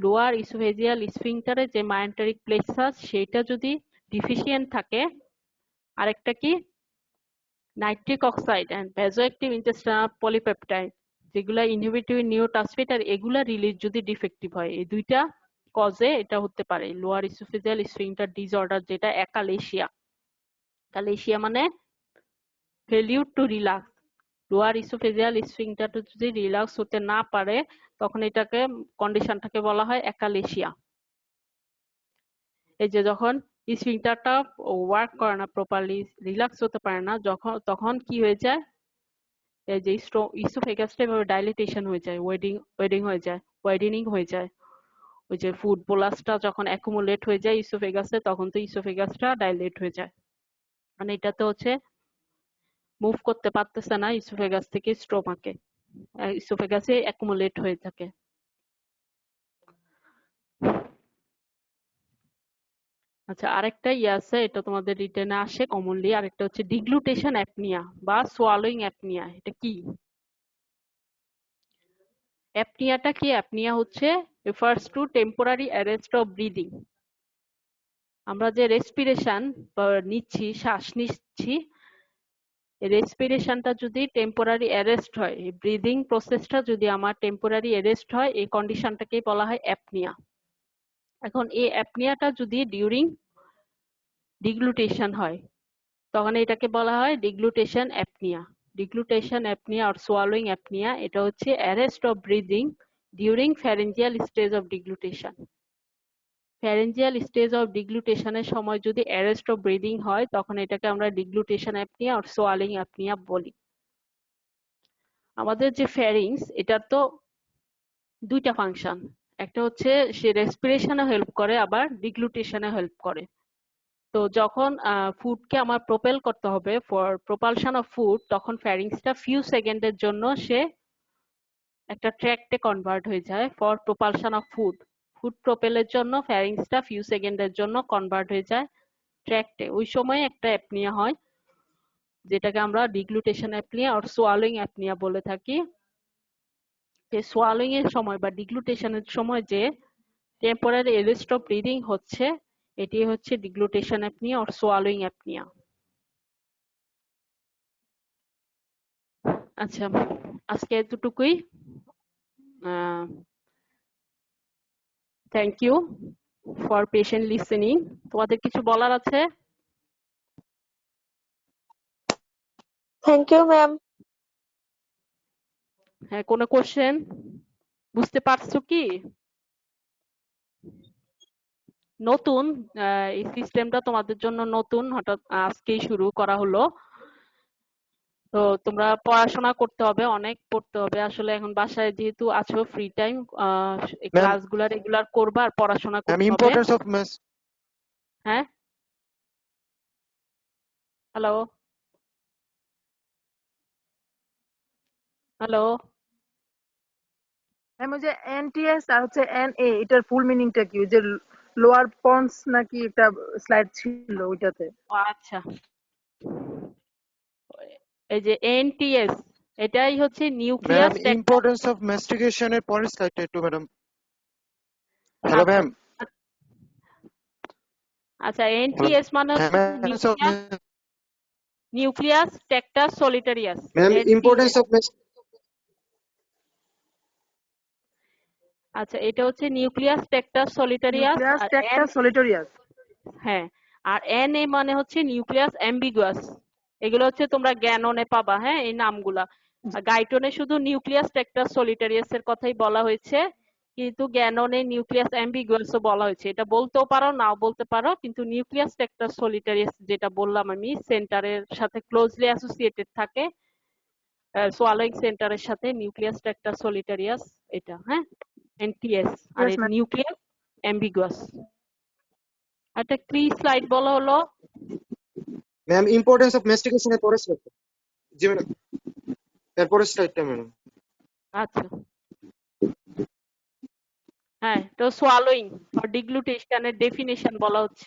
লোয়ার ইসোফেজিয়াল স্ফিংক্টারের যে মায়োনিটারিক প্লেক্সাস সেটা যদি ডিফিসিয়েন্ট থাকে, আরেকটা কি nitric oxide and vasoactive intestinal polypeptide, যেগুলা ইনহিবিটরি নিউরোট্রান্সমিটার, এগুলা রিলিজ যদি ডিফেক্টিভ হয়, এই দুইটা কজে এটা হতে পারে লোয়ার ইসোফেজিয়াল স্ফিংক্টার ডিসঅর্ডার, যেটা একালেশিয়া। একালেশিয়া মানে failure to relax. Lower oesophageal স্ফিংক্টারটা যদি রিল্যাক্স হতে না পারে, তখন এটাকে কন্ডিশনটাকে বলা হয় একালেশিয়া। এই যে যখন স্ফিংক্টারটা ওয়ার্ক করে না প্রপারলি, রিল্যাক্স হতে পারে না, তখন কি হয়ে যায়, এই যে ইসোফেগাসটা এভাবে ডাইলেটেশন হয়ে যায়, ওয়েডিনিং হয়ে যায়। ওই যে ফুড বোলাসটা যখন অ্যাকুমুলেট হয়ে যায় ইসোফেগাসে, তখন তো ইসোফেগাসটা ডাইলেট হয়ে যায়, মানে এটাতে হচ্ছে মুভ করতে পারতেছে না ইসোফেগাস থেকে স্টোমাকে, ইসোফেগাসে অ্যাকুমুলেট হয়ে থাকে। আচ্ছা, আরেকটা আছে, এটা তোমাদের রিটেনে আসে কমনলি, আরেকটা হচ্ছে ডিগ্লুটেশন অ্যাপনিয়া বা সোয়ালোইং অ্যাপনিয়া। এটা কি? অ্যাপনিয়াটা কি? অ্যাপনিয়া হচ্ছে refers to temporary arrest of breathing. আমরা যে রেসপিরেশন নিচ্ছি, শ্বাস নিচ্ছি, রেসপিরেশনটা যদি টেম্পোরারি অ্যারেস্ট হয়, ব্রিদিং প্রসেসটা যদি আমার টেম্পোরারি অ্যারেস্ট হয়, এই কন্ডিশনটাকেই বলা হয় অ্যাপনিয়া। এখন এই অ্যাপনিয়াটা যদি ডিউরিং ডিগ্লুটেশন হয়, তখন এটাকে বলা হয় ডিগ্লুটেশন অ্যাপনিয়া। ডিগ্লুটেশন অ্যাপনিয়া আর সোয়ালোইং অ্যাপনিয়া, এটা হচ্ছে arrest of breathing during pharyngeal stage of deglutition. Pharyngeal stage of ডিগ্লুটেশনের সময় যদি অ্যারেস্ট অফ ব্রিদিং হয়, তখন এটাকে আমরা ডিগ্লুটেশন অ্যাপনিয়া আর সোয়ালোইং অ্যাপনিয়া বলি। আমাদের যে ফ্যারিংস, এটার তো দুইটা ফাংশন, একটা হচ্ছে সে রেসপিরেশনে হেল্প করে, আবার ডিগ্লুটেশনে হেল্প করে। তো যখন ফুডকে আমার প্রোপেল করতে হবে, ফর প্রোপালশন অফ ফুড, তখন ফ্যারিংসটা ফিউ সেকেন্ডের জন্য সে একটা ট্র্যাক্টে কনভার্ট হয়ে যায়। For propulsion of food, food প্রোপেলের জন্য ফ্যারিংসটা ফিউ সেকেন্ডের জন্য কনভার্ট হয়ে যায় ট্র্যাক্টে। ওই সময় একটা অ্যাপনিয়া হয়, যেটাকে আমরা ডিগ্লুটেশন অ্যাপনিয়া আর সোয়ালোইং অ্যাপনিয়া বলে থাকি। সোয়ালোইং এর সময় বা ডিগ্লুটেশনের সময় যে টেম্পোরারি অ্যারেস্ট অফ ব্রিদিং হচ্ছে, এটি হচ্ছে ডিগ্লুটেশন অ্যাপনিয়া আর সোয়ালোইং অ্যাপনিয়া। আচ্ছা, আজকে এতটুকুই। Thank you for patient listening. তোমাদের কিছু বলার আছে? Thank you ma'am. হ্যাঁ, কোনো কোশ্চেন? বুঝতে পারছো কি? নতুন এই সিস্টেমটা তোমাদের জন্য নতুন, হঠাৎ আজকেই শুরু করা হলো। তো তোমরা পড়াশোনা করতে হবে, অনেক পড়তে হবে আসলে। এখন বাসায় যেহেতু আছো, ফ্রি টাইম ক্লাসগুলো রেগুলার করবা আর পড়াশোনা করতে হবে। Importance of maths. হ্যাঁ, হ্যালো, হ্যালো। ম্যাম ওই যে এনটিএস আর হচ্ছে এনএ এটার ফুল মিনিংটা কি? ওই যে লোয়ার পন্স নাকি একটা স্লাইড ছিল ওইটাতে। ও আচ্ছা, এই যে এনটিএস এটাই হচ্ছে ম্যাম নিউক্লিয়াস টেকটা। ইম্পর্টেন্স অফ মাস্টিকেশন এর পরের স্লাইডটা একটু ম্যাডাম। হ্যালো আচ্ছা ম্যাম। আচ্ছা, এনটিএস মানে হচ্ছে nucleus nucleus tractus solitarius. Ma'am importance NTS. Of আচ্ছা, এটা হচ্ছে নিউক্লিয়াস টেকটাস সলিটারিয়াস নিউক্লিয়াস আর টেকটা এন। সলিটারিয়াস। হ্যাঁ, আর এন এ মানে হচ্ছে নিউক্লিয়াস অ্যাম্বিগুয়াস। এগুলো হচ্ছে তোমরা জ্ঞাননে পাবা, হ্যাঁ, এই নামগুলা। গাইটনে শুধু নিউক্লিয়াস টেকটাস সলিটারিয়াস এর কথাই বলা হয়েছে, কিন্তু জ্ঞাননে নিউক্লিয়াস অ্যাম্বিগুয়াসও বলা হয়েছে। এটা বলতেও পারো নাও বলতে পারো, কিন্তু নিউক্লিয়াস টেকটাস সলিটারিয়াস যেটা বললাম আমি, সেন্টারের সাথে ক্লোজলি অ্যাসোসিয়েটেড থাকে, সোয়ালোইং সেন্টারের সাথে নিউক্লিয়াস টেকটাস সলিটারিয়াস, এটা হ্যাঁ এনটিএস। আর ইয়েস এই ম্যাম। Nucleus ambiguous. একটা কি স্লাইড বলা হলো? ম্যাম ইম্পর্টেন্স অফ মাস্টিকেশন এর পরের স্লাইডটা। জি ম্যাডাম, এরপরের স্লাইডটা ম্যাডাম। আচ্ছা, হ্যাঁ, তো সোয়ালোইং আর ডিগ্লুটেশনের ডেফিনেশন বলা হচ্ছে।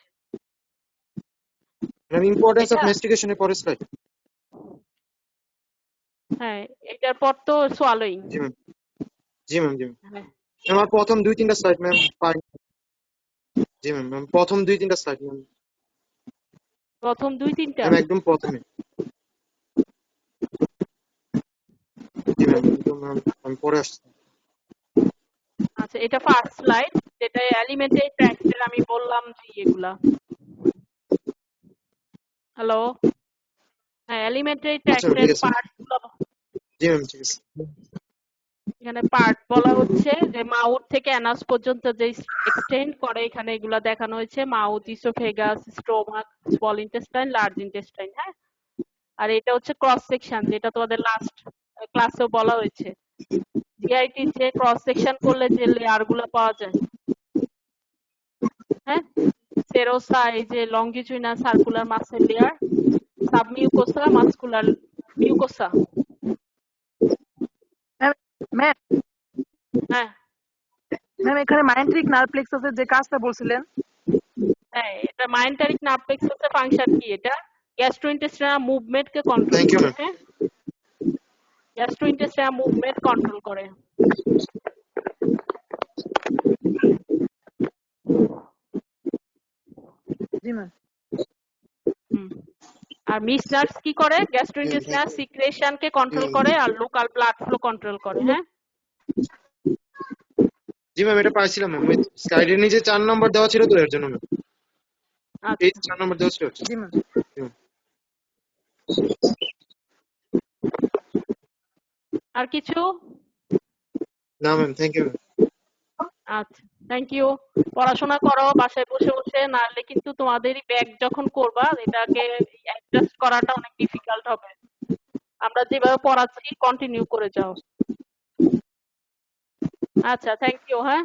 ম্যাম ইম্পর্টেন্স অফ এটা মাস্টিকেশন এর পরের স্লাইড। হ্যাঁ, এটার পর তো সোয়ালোইং। জি ম্যাম, জি ম্যাম, জি ম্যাম। হ্যাঁ, আমার প্রথম 2-3টা স্লাইড ম্যাম পারি। জি ম্যাম, ম্যাম প্রথম 2-3টা স্লাইড ম্যাম। প্রথম 2-3টা। ম্যাম একদম প্রথমে। জি ম্যাম, একদম ম্যাম আমি পরে আসছি। আচ্ছা, এটা ফার্স্ট স্লাইড, যেটা এলিমেন্টারি ট্র্যাক্টের আমি বললাম যে এগুলা। হ্যালো, হ্যাঁ, এলিমেন্টারি আচ্ছা ম্যাম, ট্র্যাক্টের ঠিক আছে। পার্ট গুলো জি ম্যাম, ঠিক আছে। এখানে পার্ট বলা হচ্ছে যে মাউথ থেকে অ্যানাস পর্যন্ত যে এক্সটেন্ড করে, এখানে এগুলা দেখানো হয়েছে: mouth, oesophagus, stomach, small intestine, large intestine. হ্যাঁ, আর এটা হচ্ছে ক্রস সেকশন, যেটা তোমাদের লাস্ট ক্লাসেও বলা হয়েছে। জিআইটি যে ক্রস সেকশন করলে যে লেয়ার গুলো পাওয়া যায়, হ্যাঁ, সেরোসা, এই যে longitudinal circular muscle layer, submucosa, muscular mucosa. Ma'am ma'am হ্যাঁ, ম্যাম এখানে মাইন্ট্রিক নার্ভ প্লেক্সাসের যে কাজটা বলছিলেন। হ্যাঁ, এটা মাইন্টারিক নার্ভ প্লেক্সাসের ফাংশন কি? এটা গ্যাস্ট্রোইন্টেস্টিনাল মুভমেন্ট কে কন্ট্রোল থ্যাংক ইউ করে। ম্যাম। হ্যাঁ, গ্যাস্ট্রোইন্টেস্টিনাল মুভমেন্ট কন্ট্রোল করে। জি ম্যাম। হুম। আর মিসনার্স কি করে? গ্যাস্ট্রোইন্টেস্টিনাল সিক্রেশন কে কন্ট্রোল করে আর লোকাল ব্লাড ফ্লো কন্ট্রোল করে। হ্যাঁ, জি ম্যাম, এটা পাইছিলাম ম্যাম। ওই স্লাইডের নিচে 4 নম্বর দেওয়া ছিল তো এর জন্য ম্যাম। এই আচ্ছা, 4 নম্বর দেওয়া ছিল। জি ম্যাম। জি ম্যাম। আর কিছু? না ম্যাম, থ্যাংক ইউ ম্যাম। আচ্ছা, থ্যাংক ইউ। পড়াশোনা করো বাসায় বসে বসে, নাহলে কিন্তু তোমাদেরই ব্যাক যখন করবা এটাকে অ্যাডজাস্ট করাটা অনেক ডিফিকাল্ট হবে। আমরা যেভাবে পড়াচ্ছি কন্টিনিউ করে যাও। আচ্ছা, থ্যাংক ইউ। হ্যাঁ।